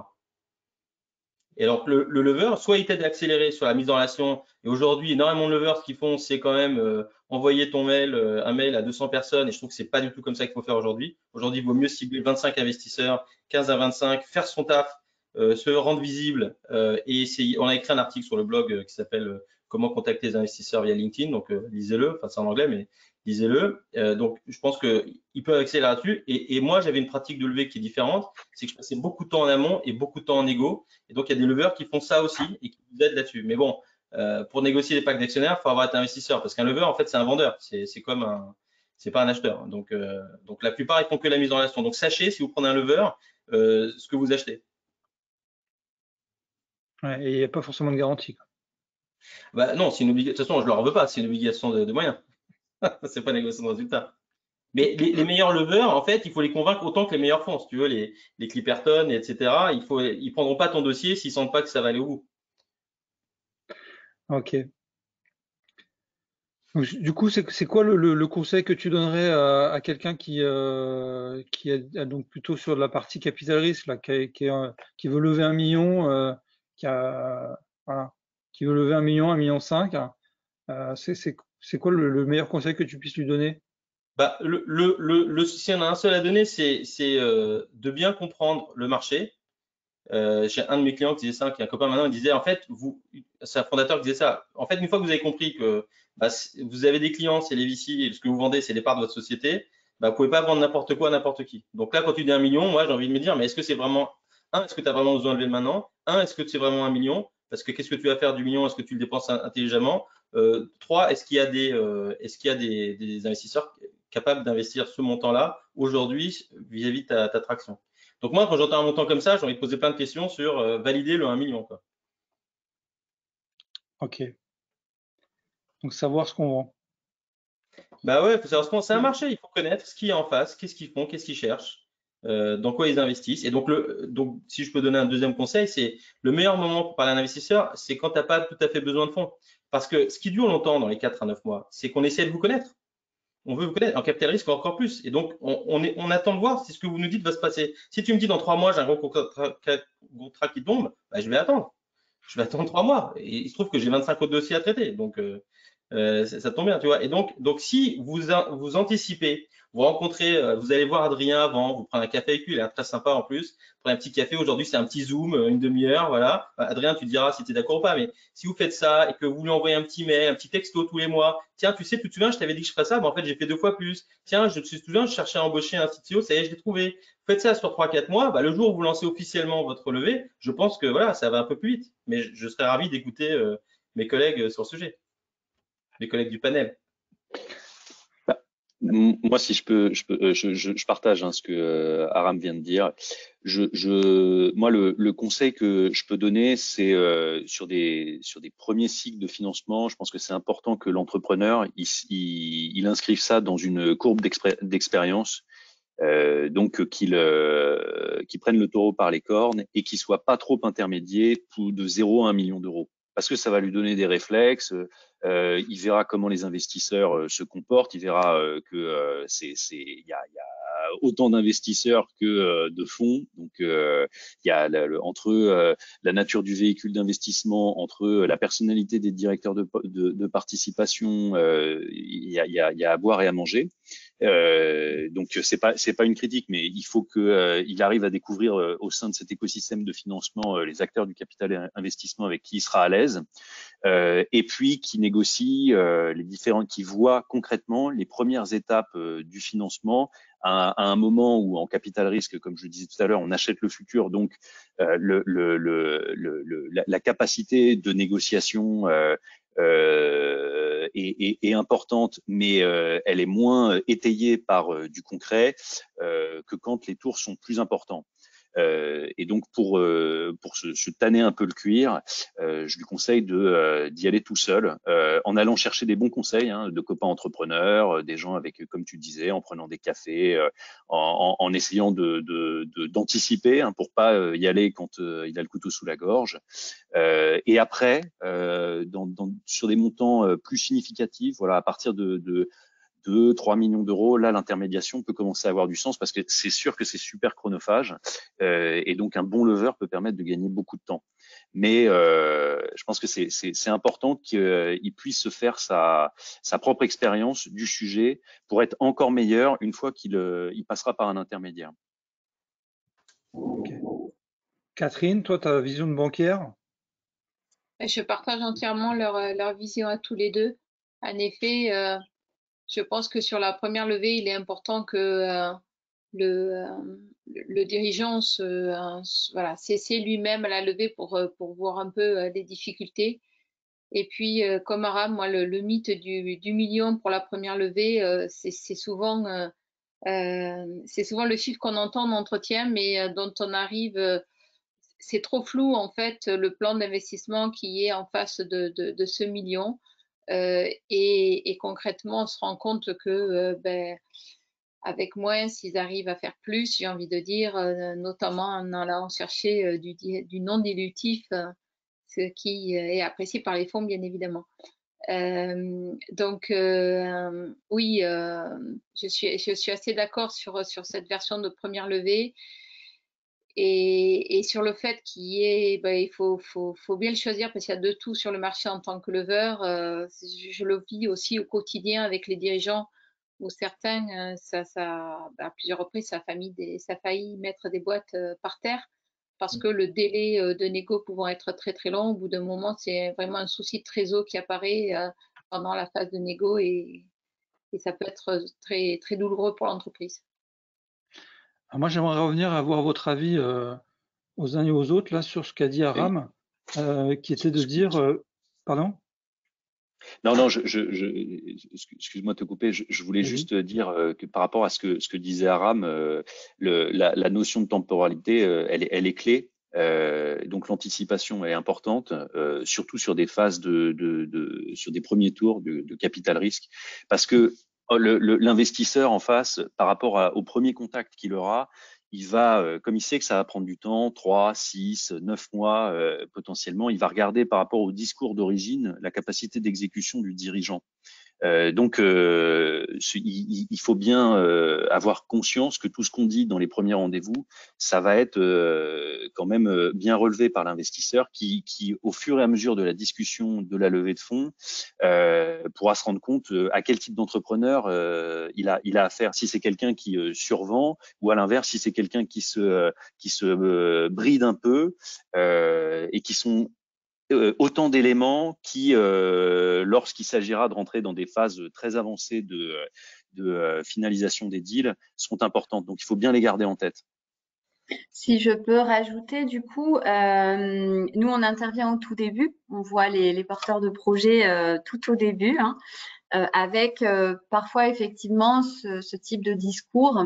Et alors, le lever, soit il t'aide à accélérer sur la mise en relation. Et aujourd'hui, énormément de levers, ce qu'ils font, c'est quand même envoyer ton mail, un mail à 200 personnes. Et je trouve que c'est pas du tout comme ça qu'il faut faire aujourd'hui. Aujourd'hui, il vaut mieux cibler 25 investisseurs, 15 à 25, faire son taf, se rendre visible et essayer. On a écrit un article sur le blog qui s'appelle Comment contacter les investisseurs via LinkedIn. Donc, lisez-le. Enfin, c'est en anglais, mais lisez-le. Donc, je pense qu'ils peuvent accélérer là-dessus. Et moi, j'avais une pratique de levée qui est différente. C'est que je passais beaucoup de temps en amont et beaucoup de temps en négo. Et donc, il y a des leveurs qui font ça aussi et qui vous aident là-dessus. Mais bon, pour négocier des packs d'actionnaires, il faut avoir été investisseur parce qu'un lever, en fait, c'est un vendeur. C'est comme c'est pas un acheteur. Donc, la plupart, ils font que la mise en relation. Donc, sachez, si vous prenez un lever, ce que vous achetez. Ouais, et il n'y a pas forcément de garantie. Bah, non, c'est une obligation. De toute façon, je ne leur veux pas. C'est une obligation de moyens. C'est pas une négociation de résultat. Mais les meilleurs leveurs, en fait, il faut les convaincre autant que les meilleurs fonds. Si tu veux, les Clipperton, etc., ils prendront pas ton dossier s'ils sentent pas que ça va aller au bout. Ok. Donc, du coup, c'est quoi le conseil que tu donnerais à quelqu'un qui est donc plutôt sur la partie capital risque, là, qui veut lever 1 million, voilà, qui veut lever 1 million, 1,5 million, c'est quoi le meilleur conseil que tu puisses lui donner? Bah, s'il y en a un seul à donner, c'est de bien comprendre le marché. J'ai un de mes clients qui disait ça, qui est un copain maintenant, il disait en fait, c'est un fondateur qui disait ça. En fait, une fois que vous avez compris que vous avez des clients, c'est les VC, et ce que vous vendez, c'est les parts de votre société, vous pouvez pas vendre n'importe quoi à n'importe qui. Donc là, quand tu dis 1 million, moi, j'ai envie de me dire, mais est-ce que c'est vraiment, est-ce que tu as vraiment besoin de lever maintenant? Est-ce que c'est vraiment 1 million? Parce que qu'est-ce que tu vas faire du million? Est-ce que tu le dépenses intelligemment? 3, est-ce qu'il y a des investisseurs capables d'investir ce montant-là aujourd'hui vis-à-vis de ta traction? Donc moi, quand j'entends un montant comme ça, j'ai envie de poser plein de questions sur valider le 1 million. Quoi. Ok. Donc savoir ce qu'on vend. Bah ouais, il faut savoir ce qu'on. C'est un marché, il faut connaître ce qu'il y a en face, qu'est-ce qu'ils font, qu'est-ce qu'ils cherchent, dans quoi ils investissent. Et donc, si je peux donner un deuxième conseil, c'est le meilleur moment pour parler à un investisseur, c'est quand tu n'as pas tout à fait besoin de fonds. Parce que ce qui dure longtemps dans les 4 à 9 mois, c'est qu'on essaie de vous connaître. On veut vous connaître. En capital risque, encore plus. Et donc, on attend de voir si ce que vous nous dites va se passer. Si tu me dis dans 3 mois, j'ai un gros contrat qui tombe, je vais attendre. Je vais attendre 3 mois. Et il se trouve que j'ai 25 autres dossiers à traiter. Donc, ça tombe bien, tu vois. Et donc si vous anticipez, vous rencontrez, vous allez voir Adrien avant, vous prenez un café avec lui, il est très sympa en plus. Prenez un petit café. Aujourd'hui, c'est un petit Zoom, une demi-heure, voilà. Adrien, tu diras si tu es d'accord ou pas. Mais si vous faites ça et que vous lui envoyez un petit mail, un petit texto tous les mois, tiens, tu te souviens, je t'avais dit que je ferais ça, mais en fait, j'ai fait 2 fois plus. Tiens, je te souviens, je cherchais à embaucher un CTO, ça y est, je l'ai trouvé. Faites ça sur 3-4 mois, le jour où vous lancez officiellement votre levée, je pense que voilà, ça va un peu plus vite. Mais je serais ravi d'écouter mes collègues sur le sujet, les collègues du panel. Moi, si je partage ce que Aram vient de dire. Moi, le conseil que je peux donner, c'est sur des premiers cycles de financement. Je pense que c'est important que l'entrepreneur il inscrive ça dans une courbe d'expérience. Donc qu'il prenne le taureau par les cornes et qu'il soit pas trop intermédiaire de 0 à 1 million d'euros. parce que ça va lui donner des réflexes. Il verra comment les investisseurs se comportent. Il verra que il y a autant d'investisseurs que de fonds. Donc, il y a entre la nature du véhicule d'investissement, entre la personnalité des directeurs de participation, il y a à boire et à manger. Donc c'est pas une critique, mais il faut que il arrive à découvrir au sein de cet écosystème de financement les acteurs du capital et investissement avec qui il sera à l'aise, et puis qui négocie les différents, qui voit concrètement les premières étapes du financement à un moment où en capital risque, comme je le disais tout à l'heure, on achète le futur, donc la capacité de négociation est importante, mais elle est moins étayée par du concret que quand les tours sont plus importants. Et donc pour se tanner un peu le cuir, je lui conseille d'y aller tout seul, en allant chercher des bons conseils de copains entrepreneurs, des gens avec, comme tu disais, en prenant des cafés, en essayant d'anticiper pour pas y aller quand il a le couteau sous la gorge. Et après, sur des montants plus significatifs, voilà, à partir de 2-3 millions d'euros, là, l'intermédiation peut commencer à avoir du sens parce que c'est sûr que c'est super chronophage et donc un bon lever peut permettre de gagner beaucoup de temps. Mais je pense que c'est important qu'il puisse se faire sa propre expérience du sujet pour être encore meilleur une fois qu'il passera par un intermédiaire. Okay. Catherine, toi, ta vision de banquière? Je partage entièrement leur vision à tous les deux. En effet, je pense que sur la première levée, il est important que le dirigeant s'essaie lui-même à la levée pour voir un peu les difficultés. Et puis, comme Aram, moi, le mythe du million pour la première levée, c'est souvent le chiffre qu'on entend en entretien, mais dont on arrive, c'est trop flou en fait, le plan d'investissement qui est en face de ce million. Et concrètement, on se rend compte que avec moins, s'ils arrivent à faire plus, j'ai envie de dire, notamment en allant chercher du non dilutif, ce qui est apprécié par les fonds, bien évidemment. Donc, oui, je suis assez d'accord sur cette version de première levée. Et sur le fait il faut bien le choisir parce qu'il y a de tout sur le marché en tant que lever. Je le vis aussi au quotidien avec les dirigeants où certains, à plusieurs reprises, ça a failli mettre des boîtes par terre parce que le délai de négo pouvant être très très long, au bout d'un moment, c'est vraiment un souci de trésor qui apparaît pendant la phase de négo et ça peut être très très douloureux pour l'entreprise. Moi, j'aimerais revenir à avoir votre avis aux uns et aux autres là sur ce qu'a dit Aram, qui était de dire, pardon? Non, excuse-moi de te couper. Je voulais juste dire que par rapport à ce que disait Aram, la notion de temporalité, elle est clé. Donc l'anticipation est importante, surtout sur des phases sur des premiers tours de capital risque, parce que l'investisseur en face, par rapport au premier contact qu'il aura, il va, comme il sait que ça va prendre du temps, 3, 6, 9 mois potentiellement, il va regarder par rapport au discours d'origine la capacité d'exécution du dirigeant. Donc, il faut bien avoir conscience que tout ce qu'on dit dans les premiers rendez-vous, ça va être quand même bien relevé par l'investisseur qui, au fur et à mesure de la discussion de la levée de fonds, pourra se rendre compte à quel type d'entrepreneur il a affaire. Si c'est quelqu'un qui survend ou à l'inverse, si c'est quelqu'un qui se bride un peu et qui sont autant d'éléments qui, lorsqu'il s'agira de rentrer dans des phases très avancées de finalisation des deals, seront importantes. Donc, il faut bien les garder en tête. Si je peux rajouter, du coup, nous, on intervient au tout début. On voit les porteurs de projets tout au début, avec parfois effectivement ce type de discours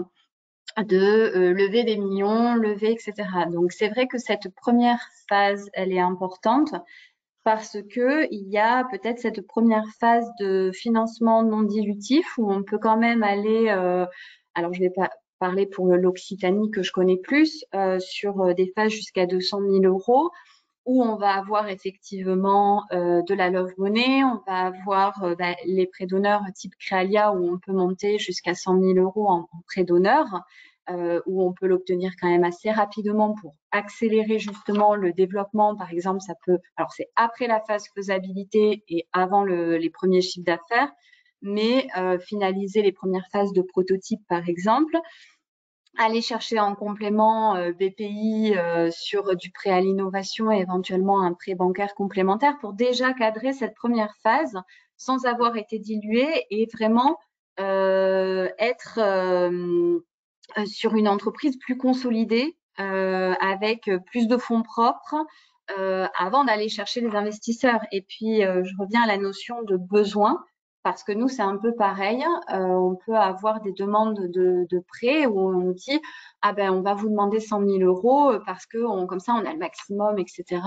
de lever des millions, lever, etc. Donc, c'est vrai que cette première phase, elle est importante parce que il y a peut-être cette première phase de financement non dilutif où on peut quand même aller, alors je vais pas parler pour l'Occitanie que je connais plus, sur des phases jusqu'à 200 000 euros. où on va avoir effectivement de la love money, on va avoir les prêts d'honneur type Créalia où on peut monter jusqu'à 100 000 € en prêt d'honneur, où on peut l'obtenir quand même assez rapidement pour accélérer justement le développement. Par exemple, ça peut, alors c'est après la phase faisabilité et avant les premiers chiffres d'affaires, mais finaliser les premières phases de prototype par exemple. Aller chercher en complément BPI sur du prêt à l'innovation et éventuellement un prêt bancaire complémentaire pour déjà cadrer cette première phase sans avoir été dilué et vraiment être sur une entreprise plus consolidée avec plus de fonds propres avant d'aller chercher des investisseurs. Et puis, je reviens à la notion de besoin. Parce que nous, c'est un peu pareil. On peut avoir des demandes de prêts où on dit ah ben on va vous demander 100 000 € parce que comme ça on a le maximum, etc.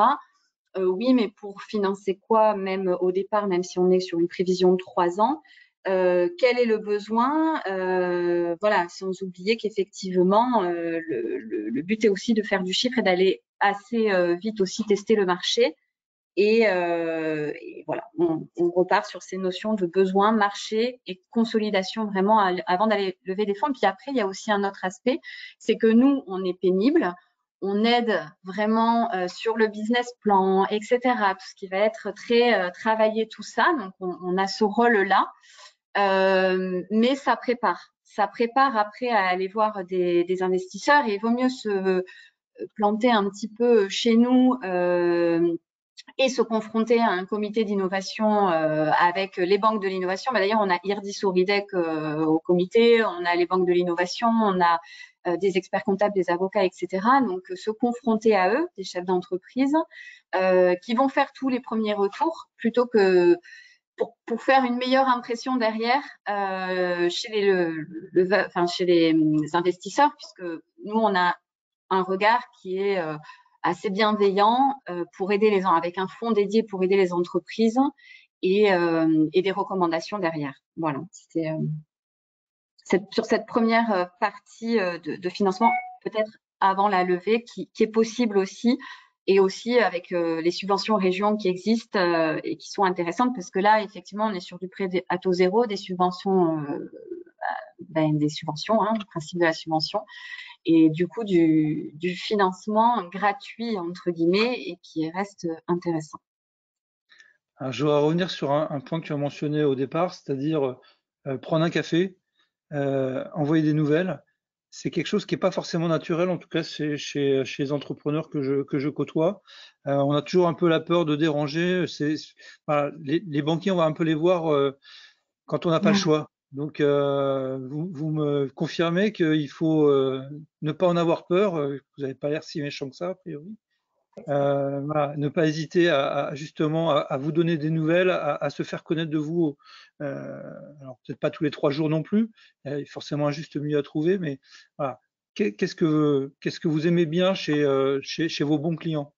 Oui, mais pour financer quoi, même au départ, même si on est sur une prévision de 3 ans, quel est le besoin, voilà, sans oublier qu'effectivement le but est aussi de faire du chiffre et d'aller assez vite aussi tester le marché. Et voilà, on repart sur ces notions de besoin, marché et consolidation vraiment avant d'aller lever des fonds. Puis après, il y a aussi un autre aspect, c'est que nous, on est pénible, on aide vraiment sur le business plan, etc. Tout ce qui va être très travaillé, tout ça. Donc, on a ce rôle-là, mais ça prépare. Ça prépare après à aller voir des investisseurs et il vaut mieux se planter un petit peu chez nous et se confronter à un comité d'innovation avec les banques de l'innovation. D'ailleurs, on a Irdis Ouridec au comité, on a les banques de l'innovation, on a des experts comptables, des avocats, etc. Donc, se confronter à eux, des chefs d'entreprise, qui vont faire tous les premiers retours plutôt que pour faire une meilleure impression derrière chez les investisseurs, puisque nous, on a un regard qui est assez bienveillant pour aider les gens, avec un fonds dédié pour aider les entreprises et des recommandations derrière. Voilà, c'était sur cette première partie de financement, peut-être avant la levée, qui est possible aussi, et aussi avec les subventions régions qui existent et qui sont intéressantes, parce que là, effectivement, on est sur du prêt à taux zéro, des subventions, le principe de la subvention, et du coup du financement gratuit entre guillemets et qui reste intéressant. Alors, je voudrais revenir sur un point que tu as mentionné au départ, c'est-à-dire prendre un café, envoyer des nouvelles. C'est quelque chose qui n'est pas forcément naturel, en tout cas chez les entrepreneurs que je côtoie. On a toujours un peu la peur de déranger. Voilà, les banquiers, on va un peu les voir quand on n'a pas le choix. Donc, vous me confirmez qu'il faut ne pas en avoir peur. Vous n'avez pas l'air si méchant que ça, a priori. Voilà, ne pas hésiter justement à vous donner des nouvelles, à se faire connaître de vous. Alors, peut-être pas tous les 3 jours non plus. Il y a forcément un juste milieu à trouver, mais voilà. Qu'est-ce que vous aimez bien chez vos bons clients?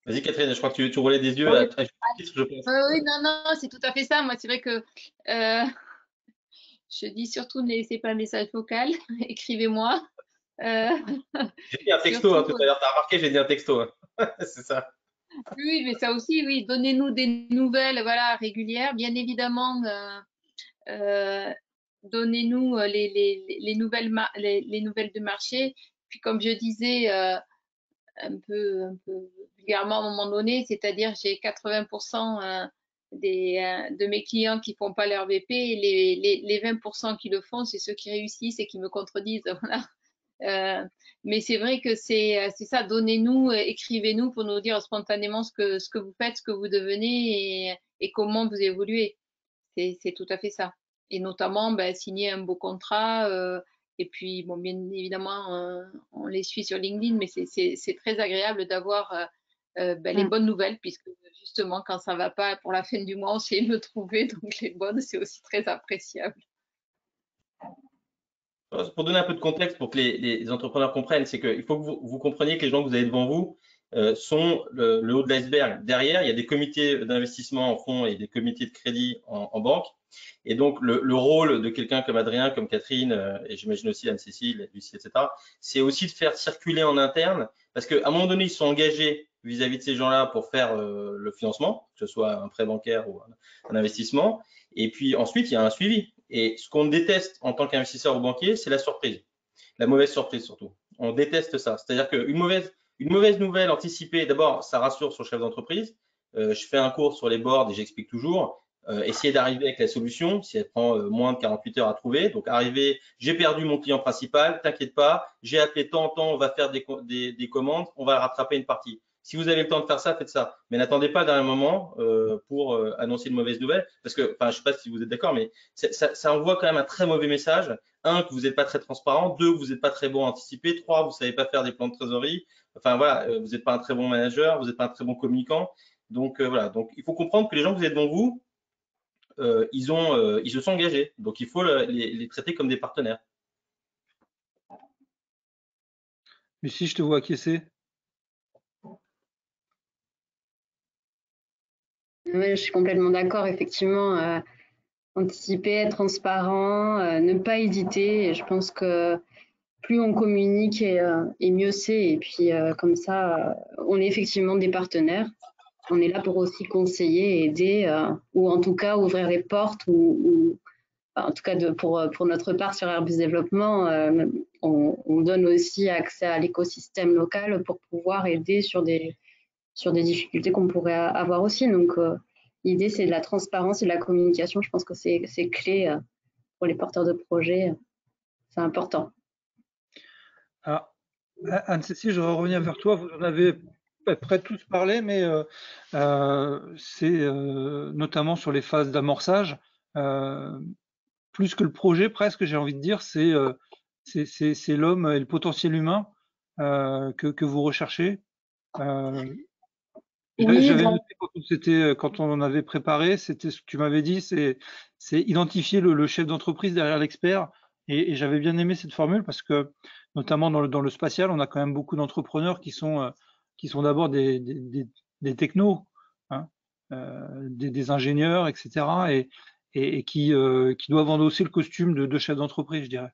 Vas-y, Catherine, je crois que tu roulais des yeux Oui. à très vite, je pense. Oui, non, c'est tout à fait ça. Moi, c'est vrai que je dis surtout ne laissez pas un message vocal, écrivez-moi. J'ai dit un texto tout à l'heure, tu as remarqué, j'ai dit un texto. C'est ça. Oui, mais ça aussi, oui, donnez-nous des nouvelles, voilà, régulières. Bien évidemment, donnez-nous les nouvelles de marché. Puis comme je disais un peu vulgairement à un moment donné, c'est-à-dire j'ai 80% de mes clients qui font pas leur BP et les 20% qui le font, c'est ceux qui réussissent et qui me contredisent. Voilà. Mais c'est vrai que c'est ça, donnez-nous, écrivez-nous pour nous dire spontanément ce que vous faites, ce que vous devenez et comment vous évoluez. C'est tout à fait ça. Et notamment, signer un beau contrat. Et puis, bon, bien évidemment, on les suit sur LinkedIn, mais c'est très agréable d'avoir les bonnes nouvelles, puisque justement, quand ça ne va pas pour la fin du mois, on sait le trouver. Donc, les bonnes, c'est aussi très appréciable. Pour donner un peu de contexte, pour que les entrepreneurs comprennent, c'est qu'il faut que vous compreniez que les gens que vous avez devant vous sont le haut de l'iceberg. Derrière, il y a des comités d'investissement en fonds et des comités de crédit en banque Et donc, le rôle de quelqu'un comme Adrien, comme Catherine, et j'imagine aussi Anne-Cécile, Lucie, etc., c'est aussi de faire circuler en interne, parce qu'à un moment donné, ils sont engagés vis-à-vis de ces gens-là pour faire le financement, que ce soit un prêt bancaire ou un investissement. Et puis ensuite, il y a un suivi. Et ce qu'on déteste en tant qu'investisseur ou banquier, c'est la surprise, la mauvaise surprise surtout. On déteste ça. C'est-à-dire qu'une mauvaise nouvelle anticipée, d'abord, ça rassure sur le chef d'entreprise. Je fais un cours sur les boards et j'explique toujours. Essayer d'arriver avec la solution, si elle prend moins de 48 heures à trouver. Donc, arriver, j'ai perdu mon client principal, t'inquiète pas, j'ai appelé tant, on va faire des commandes, on va rattraper une partie. Si vous avez le temps de faire ça, faites ça. Mais n'attendez pas à dernier moment pour annoncer une mauvaise nouvelle, parce que, enfin, je sais pas si vous êtes d'accord, mais ça envoie quand même un très mauvais message. Un, que vous n'êtes pas très transparent. Deux, que vous n'êtes pas très bon à anticiper. Trois, vous savez pas faire des plans de trésorerie. Enfin, voilà, vous n'êtes pas un très bon manager, vous n'êtes pas un très bon communicant. Donc, voilà. Donc, il faut comprendre que les gens que vous êtes devant vous, ils se sont engagés. Donc, il faut les traiter comme des partenaires. Lucie, je te vois acquiescer. Oui, je suis complètement d'accord. Effectivement, anticiper, être transparent, ne pas hésiter. Et je pense que plus on communique et mieux c'est. Et puis, comme ça, on est effectivement des partenaires. On est là pour aussi conseiller, aider, ou en tout cas ouvrir les portes, ou en tout cas pour notre part sur Airbus Développement, on donne aussi accès à l'écosystème local pour pouvoir aider sur des difficultés qu'on pourrait avoir aussi. Donc, l'idée, c'est de la transparence et de la communication. Je pense que c'est clé pour les porteurs de projets. C'est important. Alors, Anne-Cécile, je vais revenir vers toi. Vous en avez à peu près tous parlé, mais c'est notamment sur les phases d'amorçage. Plus que le projet, presque, j'ai envie de dire, c'est l'homme et le potentiel humain que vous recherchez. J'avais noté quand on avait préparé, c'était ce que tu m'avais dit, c'est identifier le chef d'entreprise derrière l'expert. Et j'avais bien aimé cette formule parce que, notamment dans le spatial, on a quand même beaucoup d'entrepreneurs qui sont d'abord des technos, hein, des ingénieurs, etc. Et qui doivent endosser le costume de chef d'entreprise, je dirais.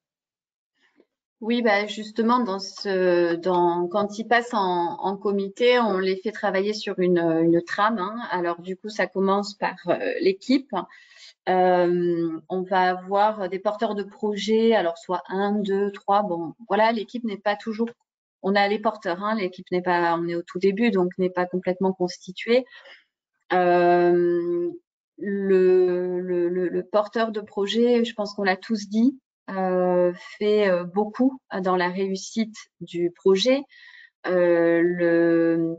Oui, bah justement, quand ils passent en comité, on les fait travailler sur une trame, hein. Alors du coup, ça commence par l'équipe. On va avoir des porteurs de projets, alors soit 1, 2, 3. Bon, voilà, l'équipe n'est pas toujours. On a les porteurs, hein, l'équipe n'est pas. On est au tout début, donc n'est pas complètement constituée. Le porteur de projet, je pense qu'on l'a tous dit, fait beaucoup dans la réussite du projet. Je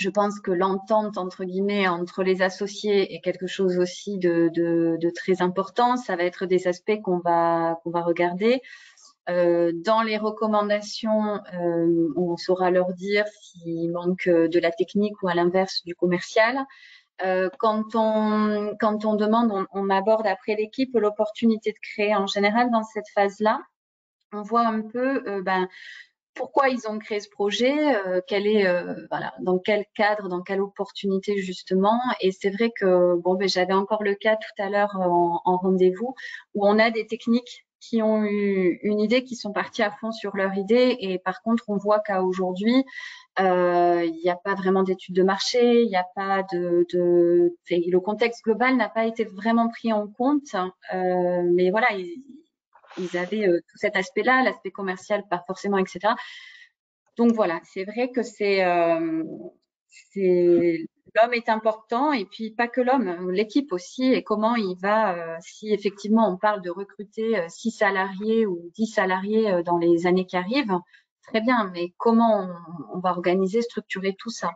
pense que l'entente entre guillemets entre les associés est quelque chose aussi de très important. Ça va être des aspects qu'on va regarder. Dans les recommandations, on saura leur dire s'il manque de la technique ou à l'inverse du commercial. Quand on demande, on aborde après l'équipe l'opportunité de créer en général dans cette phase-là. On voit un peu pourquoi ils ont créé ce projet, dans quel cadre, dans quelle opportunité justement. Et c'est vrai que j'avais encore le cas tout à l'heure en rendez-vous où on a des techniques qui ont eu une idée, qui sont partis à fond sur leur idée. Et par contre, on voit qu'à aujourd'hui, il n'y a pas vraiment d'études de marché, il n'y a pas le contexte global n'a pas été vraiment pris en compte. Mais voilà, ils avaient tout cet aspect-là, l'aspect commercial, pas forcément, etc. Donc voilà, c'est vrai que l'homme est important et puis pas que l'homme, l'équipe aussi et comment il va, si effectivement on parle de recruter 6 salariés ou 10 salariés dans les années qui arrivent, très bien, mais comment on va organiser, structurer tout ça?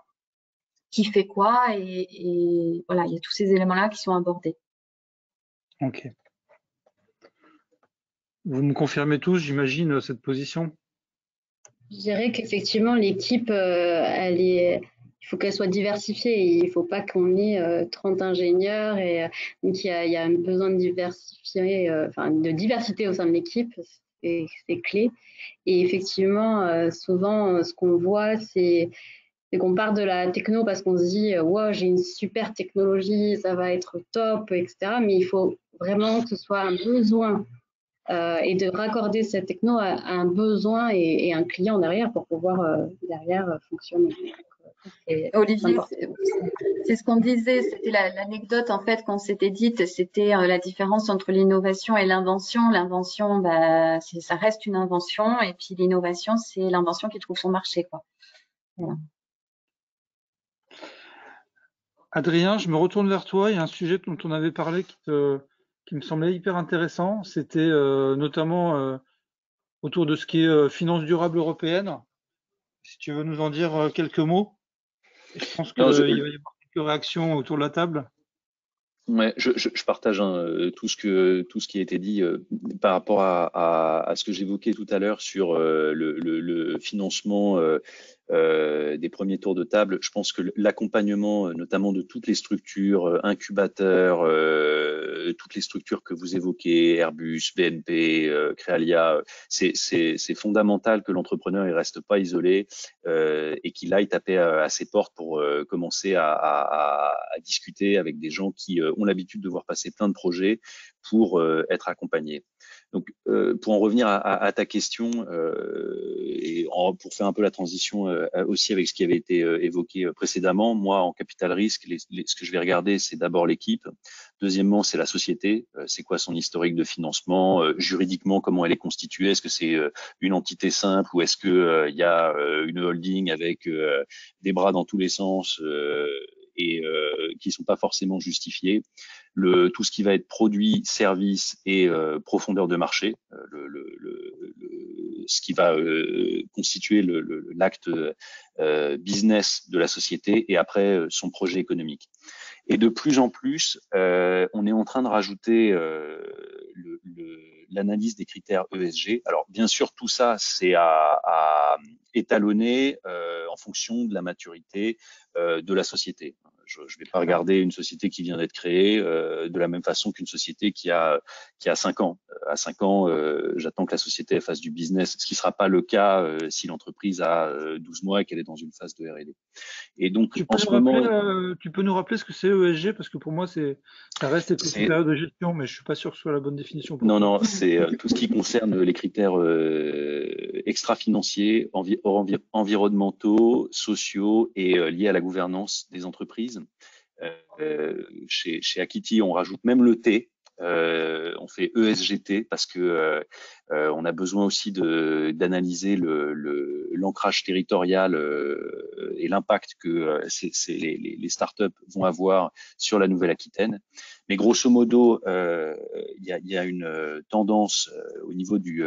Qui fait quoi? Et voilà, il y a tous ces éléments-là qui sont abordés. Ok. Vous me confirmez tous, j'imagine, cette position? Je dirais qu'effectivement, l'équipe, il faut qu'elle soit diversifiée. Il ne faut pas qu'on ait 30 ingénieurs. Donc, il y a un besoin de de diversité au sein de l'équipe. C'est clé. Et effectivement, souvent, ce qu'on voit, c'est C'est qu'on part de la techno parce qu'on se dit wow, j'ai une super technologie, ça va être top, etc. Mais il faut vraiment que ce soit un besoin et de raccorder cette techno à un besoin et un client derrière pour pouvoir derrière fonctionner. Olivier, c'est ce qu'on disait, c'était l'anecdote en fait qu'on s'était dite, c'était la différence entre l'innovation et l'invention. L'invention, bah, ça reste une invention, et puis l'innovation, c'est l'invention qui trouve son marché, quoi. Voilà. Adrien, je me retourne vers toi. Il y a un sujet dont on avait parlé qui me semblait hyper intéressant. C'était notamment autour de ce qui est finance durable européenne. Si tu veux nous en dire quelques mots. Et je pense qu'il va y avoir quelques réactions autour de la table. Ouais, je partage tout ce qui a été dit par rapport à ce que j'évoquais tout à l'heure sur le financement des premiers tours de table. Je pense que l'accompagnement, notamment de toutes les structures, incubateurs, toutes les structures que vous évoquez, Airbus, BNP, Créalia, c'est fondamental que l'entrepreneur ne reste pas isolé et qu'il aille taper à ses portes pour commencer à discuter avec des gens qui ont l'habitude de voir passer plein de projets pour être accompagnés. Donc, pour en revenir à ta question et pour faire un peu la transition aussi avec ce qui avait été évoqué précédemment, moi, en capital risque, ce que je vais regarder, c'est d'abord l'équipe. Deuxièmement, c'est la société. C'est quoi son historique de financement, juridiquement, comment elle est constituée? Est-ce que c'est une entité simple ou est-ce que il y a une holding avec des bras dans tous les sens et qui sont pas forcément justifiés? Tout ce qui va être produit, service et profondeur de marché, ce qui va constituer l'acte business de la société et après son projet économique. Et de plus en plus, on est en train de rajouter l'analyse des critères ESG. Alors, bien sûr, tout ça, c'est à étalonner en fonction de la maturité de la société. Je ne vais pas regarder une société qui vient d'être créée de la même façon qu'une société qui a 5 ans. À 5 ans, j'attends que la société fasse du business, ce qui ne sera pas le cas si l'entreprise a 12 mois et qu'elle est dans une phase de R&D. Et donc, tu peux nous rappeler ce que c'est ESG, parce que pour moi, ça reste une période de gestion, mais je suis pas sûr que ce soit la bonne définition. Non, c'est tout ce qui concerne les critères extra-financiers, environnementaux, sociaux et liés à la gouvernance des entreprises. Chez Akiti, on rajoute même le T. On fait ESGT parce que on a besoin aussi d'analyser l'ancrage territorial et l'impact que les startups vont avoir sur la Nouvelle-Aquitaine. Mais grosso modo, il y a une tendance au niveau du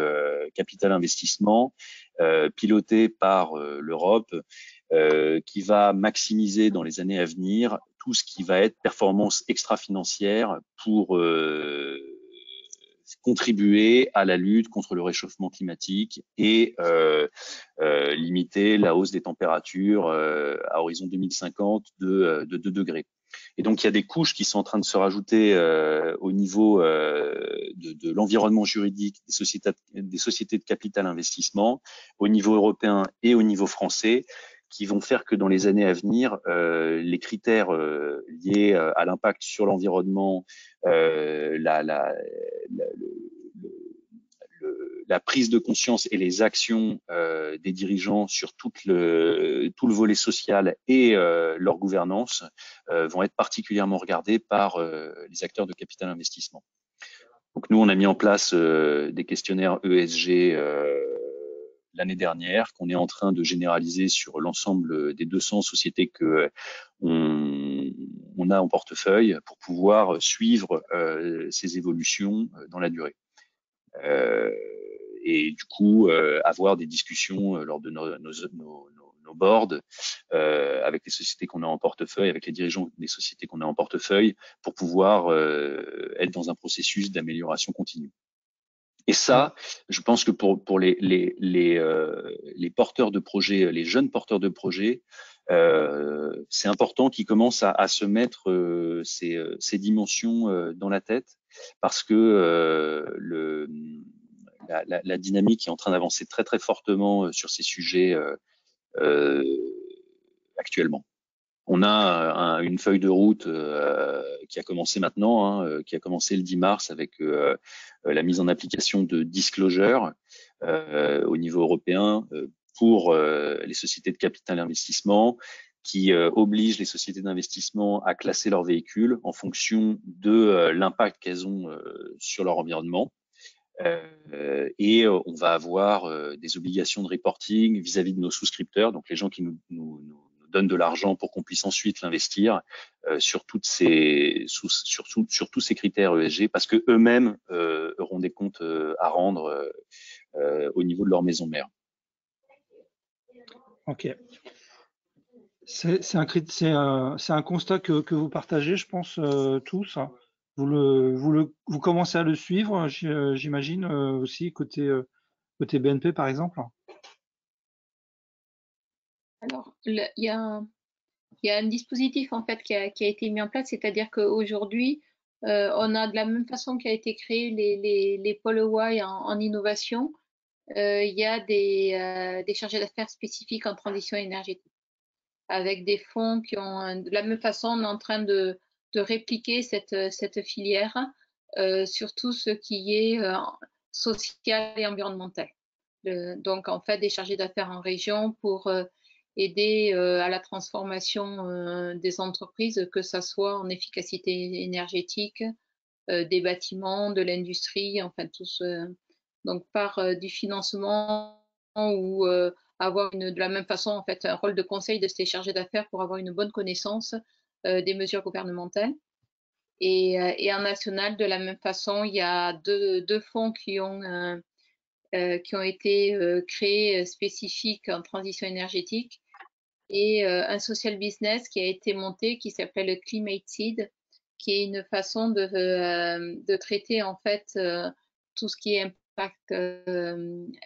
capital investissement piloté par l'Europe qui va maximiser dans les années à venir tout ce qui va être performance extra-financière pour contribuer à la lutte contre le réchauffement climatique et limiter la hausse des températures à horizon 2050 de 2 degrés. Et donc, il y a des couches qui sont en train de se rajouter au niveau de l'environnement juridique des sociétés de capital investissement, au niveau européen et au niveau français, qui vont faire que dans les années à venir, les critères liés à l'impact sur l'environnement, la prise de conscience et les actions des dirigeants sur tout le volet social et leur gouvernance vont être particulièrement regardés par les acteurs de capital investissement. Donc nous, on a mis en place des questionnaires ESG l'année dernière, qu'on est en train de généraliser sur l'ensemble des 200 sociétés que on a en portefeuille pour pouvoir suivre ces évolutions dans la durée. Et du coup, avoir des discussions lors de nos boards avec les sociétés qu'on a en portefeuille, avec les dirigeants des sociétés qu'on a en portefeuille, pour pouvoir être dans un processus d'amélioration continue. Et ça, je pense que pour les porteurs de projets, les jeunes porteurs de projets, c'est important qu'ils commencent à se mettre ces dimensions dans la tête, parce que la dynamique est en train d'avancer très très fortement sur ces sujets actuellement. On a une feuille de route qui a commencé maintenant, qui a commencé le 10 mars avec la mise en application de disclosure au niveau européen pour les sociétés de capital investissement, qui oblige les sociétés d'investissement à classer leurs véhicules en fonction de l'impact qu'elles ont sur leur environnement. Et on va avoir des obligations de reporting vis-à-vis de nos souscripteurs, donc les gens qui nous donnent de l'argent pour qu'on puisse ensuite l'investir sur tous ces critères ESG, parce que eux-mêmes auront des comptes à rendre au niveau de leur maison mère. Ok. C'est un constat que vous partagez, je pense, tous. Vous commencez à le suivre, j'imagine, aussi côté BNP, par exemple. Alors, il y a un dispositif en fait qui a été mis en place, c'est-à-dire qu'aujourd'hui, on a de la même façon qu'a été créé les pôles EY en innovation, il y a des chargés d'affaires spécifiques en transition énergétique, avec des fonds qui ont, de la même façon, on est en train de répliquer cette filière sur tout ce qui est social et environnemental. Donc, en fait, des chargés d'affaires en région pour aider à la transformation des entreprises, que ce soit en efficacité énergétique, des bâtiments, de l'industrie, enfin tout ce… Donc, par du financement ou avoir de la même façon en fait un rôle de conseil de ces chargés d'affaires pour avoir une bonne connaissance des mesures gouvernementales. Et en national, de la même façon, il y a deux fonds qui ont été créés spécifiques en transition énergétique et un social business qui a été monté qui s'appelle le Climate Seed, qui est une façon de traiter en fait tout ce qui est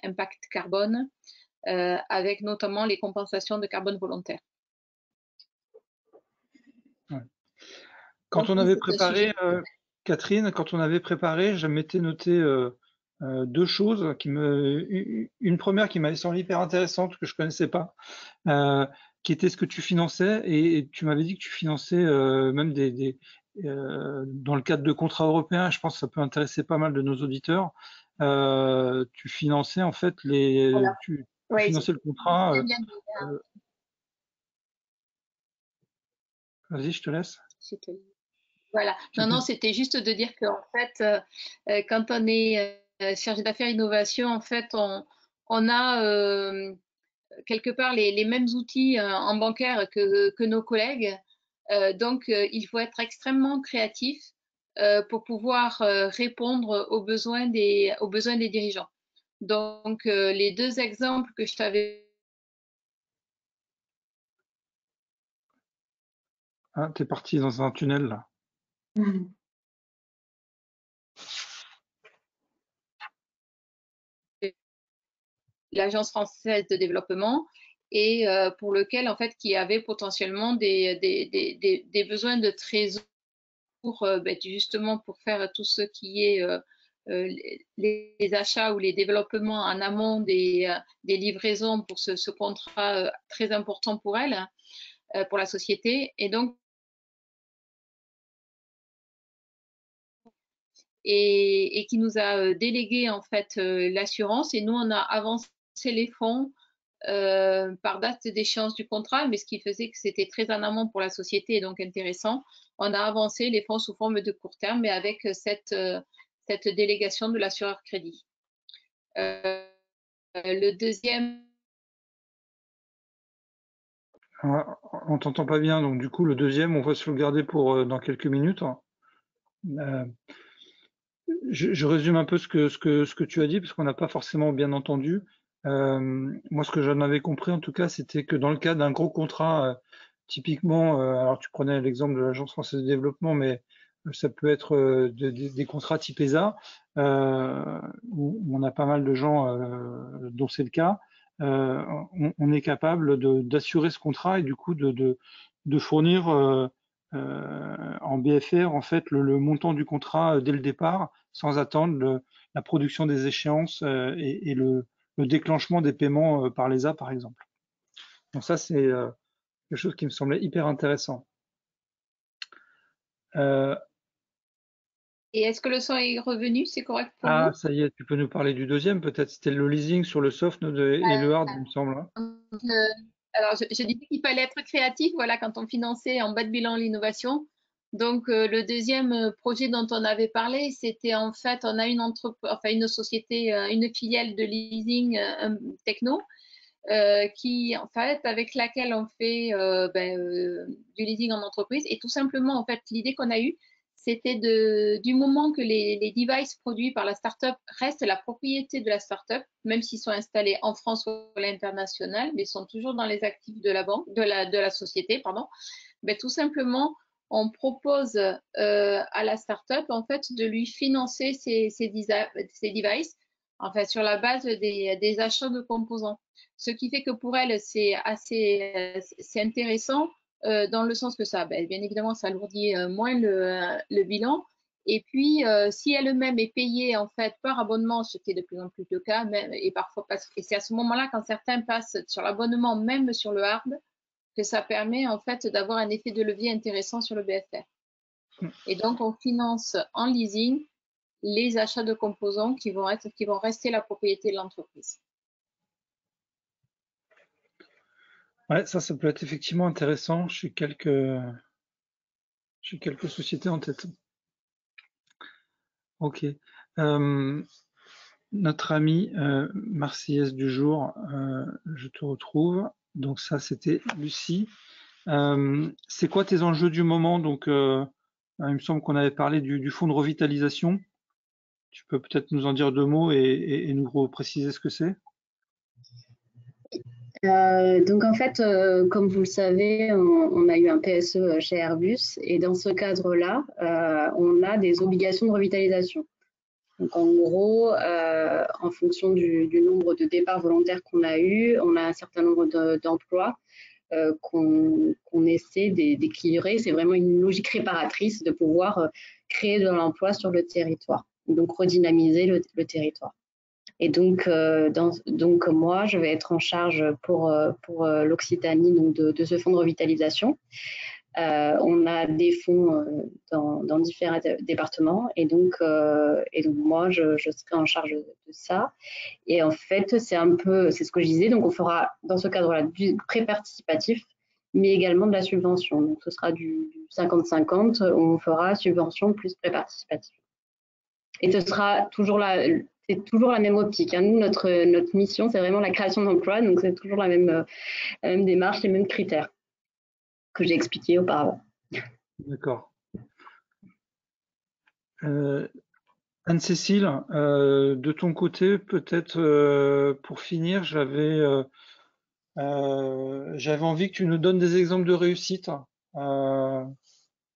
impact carbone, avec notamment les compensations de carbone volontaire. Ouais. Quand on avait préparé, Catherine, quand on avait préparé, je m'étais noté deux choses une première qui m'avait semblé hyper intéressante, que je connaissais pas, qui était ce que tu finançais, et tu m'avais dit que tu finançais même dans le cadre de contrats européens. Je pense que ça peut intéresser pas mal de nos auditeurs. Tu finançais en fait tu finançais le contrat. Vas-y, je te laisse. Voilà. Non, c'était juste de dire qu'en fait, quand on est chargé d'affaires innovation, en fait, on a quelque part les mêmes outils en bancaire que nos collègues. Donc, il faut être extrêmement créatif pour pouvoir répondre aux besoins des dirigeants. Donc, les deux exemples que je t'avais… Ah, t'es parti dans un tunnel, là. L'Agence française de développement, et pour lequel, en fait, qui avait potentiellement des besoins de trésor justement pour faire tout ce qui est les achats ou les développements en amont des livraisons pour ce contrat très important pour elle, pour la société. Et donc, et qui nous a délégué en fait l'assurance, et nous on a avancé les fonds par date d'échéance du contrat, mais ce qui faisait que c'était très en amont pour la société et donc intéressant. On a avancé les fonds sous forme de court terme, mais avec cette délégation de l'assureur crédit. Le deuxième… On t'entend pas bien, donc du coup le deuxième, on va se le garder pour dans quelques minutes. Je résume un peu ce que tu as dit, parce qu'on n'a pas forcément bien entendu. Moi, ce que j'en avais compris, en tout cas, c'était que dans le cas d'un gros contrat, typiquement, alors tu prenais l'exemple de l'Agence française de développement, mais ça peut être des contrats type ESA, où on a pas mal de gens dont c'est le cas. On est capable d'assurer ce contrat et du coup de fournir en BFR en fait le montant du contrat dès le départ, sans attendre la production des échéances et le déclenchement des paiements par l'ESA, par exemple. Donc ça, c'est quelque chose qui me semblait hyper intéressant. Et est-ce que le son est revenu? C'est correct pour Ah, vous? ça y est, tu peux nous parler du deuxième, peut-être. C'était le leasing sur le soft et le hard, il me semble. Hein. Alors, je disais qu'il fallait être créatif, voilà, quand on finançait en bas de bilan l'innovation. Donc, le deuxième projet dont on avait parlé, c'était en fait, on a une société, une filiale de leasing techno, qui, en fait, avec laquelle on fait du leasing en entreprise. Et tout simplement, en fait, l'idée qu'on a eue, c'était du moment que les devices produits par la startup restent la propriété de la startup, même s'ils sont installés en France ou à l'international, mais sont toujours dans les actifs de la banque, de la société, pardon. Ben, tout simplement, on propose à la startup en fait de lui financer ces devices, en fait, sur la base des achats de composants. Ce qui fait que pour elle, c'est intéressant dans le sens que ça, bien évidemment, ça alourdit moins le bilan. Et puis, si elle-même est payée en fait par abonnement, ce qui est de plus en plus le cas, même, et parfois et c'est à ce moment-là quand certains passent sur l'abonnement, même sur le hard, que ça permet en fait d'avoir un effet de levier intéressant sur le BFR. Et donc, on finance en leasing les achats de composants qui vont rester la propriété de l'entreprise. Ouais, ça peut être effectivement intéressant. J'ai quelques sociétés en tête. Ok. Notre amie marseillaise du jour, je te retrouve. Donc ça, c'était Lucie. C'est quoi tes enjeux du moment? Donc, il me semble qu'on avait parlé du fonds de revitalisation. Tu peux peut-être nous en dire deux mots et nous préciser ce que c'est? Donc en fait, comme vous le savez, on a eu un PSE chez Airbus et dans ce cadre-là, on a des obligations de revitalisation. Donc en gros, en fonction du nombre de départs volontaires qu'on a eu, on a un certain nombre d'emplois qu'on essaie d'équilibrer. C'est vraiment une logique réparatrice de pouvoir créer de l'emploi sur le territoire, donc redynamiser le territoire. Et donc, moi, je vais être en charge pour l'Occitanie de ce fonds de revitalisation. On a des fonds dans différents départements et donc moi, je serai en charge de ça. Et en fait, c'est ce que je disais, donc on fera dans ce cadre-là du prêt participatif, mais également de la subvention. Donc ce sera du 50-50, on fera subvention plus prêt participatif. Et ce sera toujours c'est toujours la même optique. Hein. Nous, notre mission, c'est vraiment la création d'emplois, donc c'est toujours la même démarche, les mêmes critères que j'ai expliqués auparavant. D'accord. Anne-Cécile, de ton côté, peut-être pour finir, j'avais envie que tu nous donnes des exemples de réussite.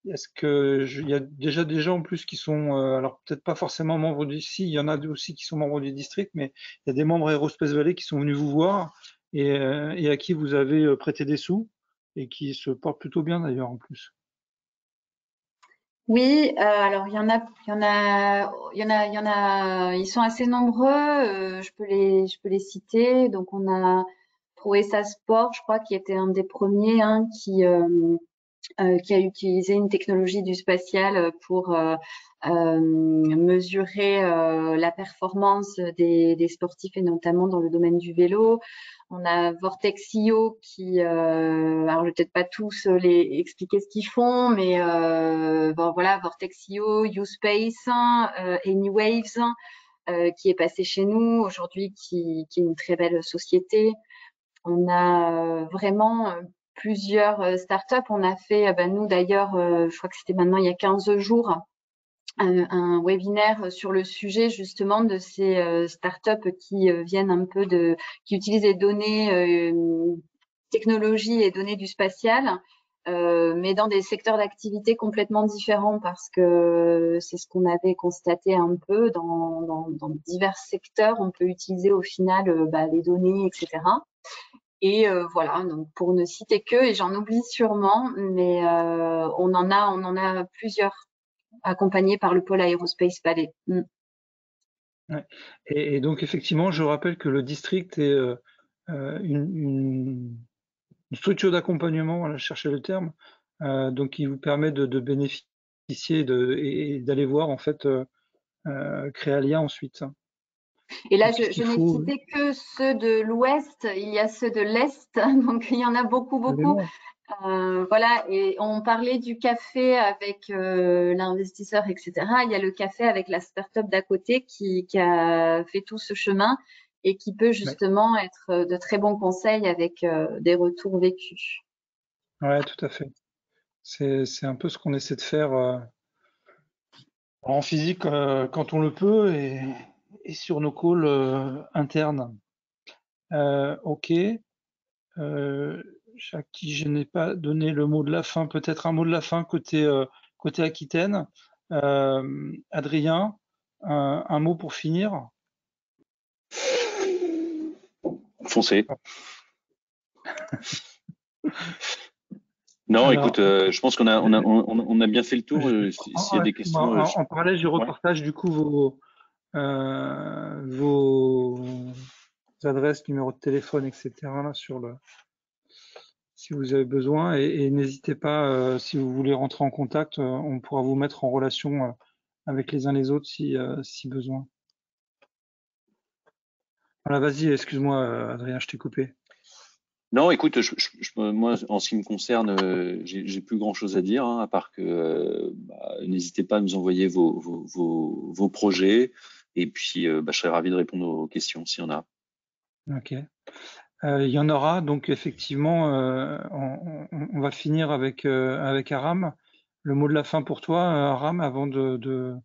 Est-ce qu'il y a déjà des gens en plus qui sont, alors peut-être pas forcément membres d'ici, il y en a aussi qui sont membres du district, mais il y a des membres Aerospace Valley qui sont venus vous voir et à qui vous avez prêté des sous et qui se portent plutôt bien d'ailleurs en plus. Oui, alors il y en a, ils sont assez nombreux. Je peux les citer. Donc on a Proessa Sport, je crois, qui était un des premiers, hein, qui a utilisé une technologie du spatial pour mesurer la performance des sportifs et notamment dans le domaine du vélo. On a Vortex.io qui, alors je vais peut-être pas tous les expliquer ce qu'ils font, mais bon, voilà, Vortex.io, USpace, Anywaves, qui est passé chez nous aujourd'hui, qui est une très belle société. On a vraiment plusieurs startups. On a fait, nous d'ailleurs, je crois que c'était maintenant il y a 15 jours, un webinaire sur le sujet justement de ces startups qui viennent un peu qui utilisent les données, technologies et données du spatial, mais dans des secteurs d'activité complètement différents parce que c'est ce qu'on avait constaté un peu dans divers secteurs. On peut utiliser au final les données, etc. Et voilà, donc pour ne citer que, et j'en oublie sûrement, mais on en a plusieurs accompagnés par le pôle Aerospace Valley. Ouais. Et donc effectivement, je rappelle que le district est une une structure d'accompagnement, voilà, je cherchais le terme, donc qui vous permet de bénéficier et d'aller voir en fait Créalia ensuite. Et là, Donc, je qu'est-ce qu'il n'ai faut cité que ceux de l'Ouest, il y a ceux de l'Est, donc il y en a beaucoup. Voilà, et on parlait du café avec l'investisseur, etc. Il y a le café avec la start-up d'à côté qui a fait tout ce chemin et qui peut justement être de très bons conseils avec des retours vécus. Ouais, tout à fait. C'est un peu ce qu'on essaie de faire en physique quand on le peut et sur nos calls internes. Ok. À qui je n'ai pas donné le mot de la fin, peut-être un mot de la fin côté Aquitaine. Adrien, un mot pour finir. Foncez. Non, Alors, écoute, je pense qu'on a bien fait le tour. S'il y a des questions. En parallèle, je repartage du coup vos adresses, numéros de téléphone, etc. là, si vous avez besoin. Et n'hésitez pas, si vous voulez rentrer en contact, on pourra vous mettre en relation avec les uns les autres si besoin. Voilà, vas-y, excuse-moi, Adrien, je t'ai coupé. Non, écoute, moi, en ce qui me concerne, j'ai plus grand-chose à dire, à part que n'hésitez pas à nous envoyer vos projets, et puis je serais ravi de répondre aux questions s'il y en a. Ok. Il y en aura, donc effectivement, on va finir avec Aram. Le mot de la fin pour toi, Aram, avant de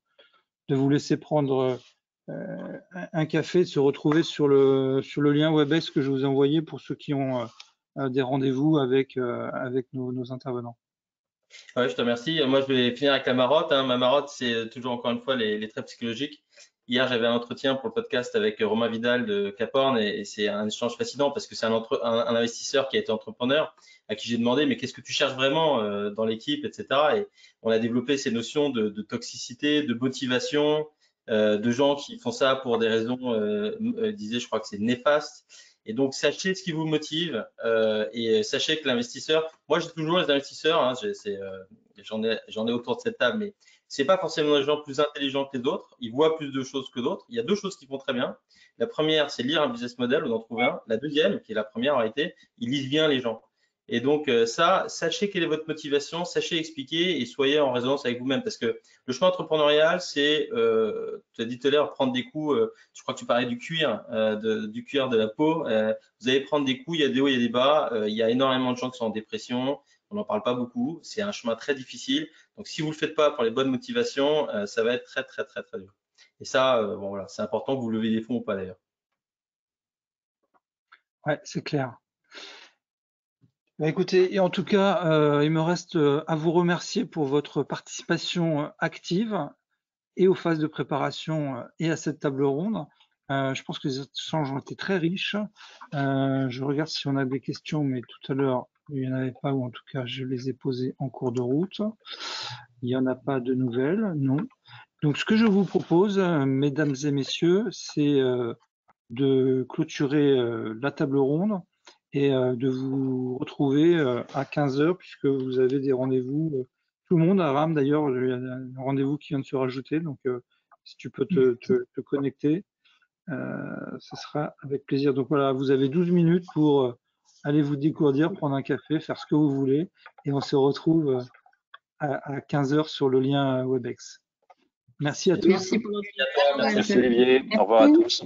vous laisser prendre un café, de se retrouver sur le lien WebEx que je vous ai envoyé pour ceux qui ont des rendez-vous avec nos intervenants. Ouais, je te remercie. Moi, je vais finir avec la marotte. Ma marotte, c'est toujours encore une fois les traits psychologiques. Hier, j'avais un entretien pour le podcast avec Romain Vidal de Caporn et c'est un échange fascinant parce que c'est un investisseur qui a été entrepreneur à qui j'ai demandé mais qu'est-ce que tu cherches vraiment dans l'équipe, etc. Et on a développé ces notions de toxicité, de motivation, de gens qui font ça pour des raisons, disait, je crois que c'est néfaste. Et donc, sachez ce qui vous motive et sachez que l'investisseur, moi, j'ai toujours les investisseurs, j'en ai autour de cette table, mais c'est pas forcément les gens plus intelligents que les autres. Ils voient plus de choses que d'autres. Il y a deux choses qui vont très bien. La première, c'est lire un business model ou d'en trouver un. La deuxième, qui est la première en réalité, ils lisent bien les gens. Et donc ça, sachez quelle est votre motivation, sachez expliquer et soyez en résonance avec vous-même parce que le chemin entrepreneurial, c'est, tu as dit tout à l'heure, prendre des coups, je crois que tu parlais du cuir, du cuir de la peau, vous allez prendre des coups, il y a des hauts, il y a des bas, il y a énormément de gens qui sont en dépression, on n'en parle pas beaucoup, c'est un chemin très difficile, donc si vous le faites pas pour les bonnes motivations, ça va être très, très, très, très dur. Et ça, bon voilà, c'est important que vous levez des fonds ou pas d'ailleurs. Ouais, c'est clair. Bah, écoutez, et en tout cas, il me reste à vous remercier pour votre participation active et aux phases de préparation et à cette table ronde. Je pense que les échanges ont été très riches. Je regarde si on a des questions, mais tout à l'heure, il n'y en avait pas, ou en tout cas, je les ai posées en cours de route. Il n'y en a pas de nouvelles, non. Donc, ce que je vous propose, mesdames et messieurs, c'est de clôturer la table ronde et de vous retrouver à 15 h puisque vous avez des rendez-vous. Tout le monde, Aram d'ailleurs, il y a un rendez-vous qui vient de se rajouter, donc si tu peux te connecter, ce sera avec plaisir. Donc voilà, vous avez 12 minutes pour aller vous décourdir, prendre un café, faire ce que vous voulez, et on se retrouve à 15 h sur le lien WebEx. Merci à tous. Merci pour l'invitation. Merci Olivier, au revoir à tous.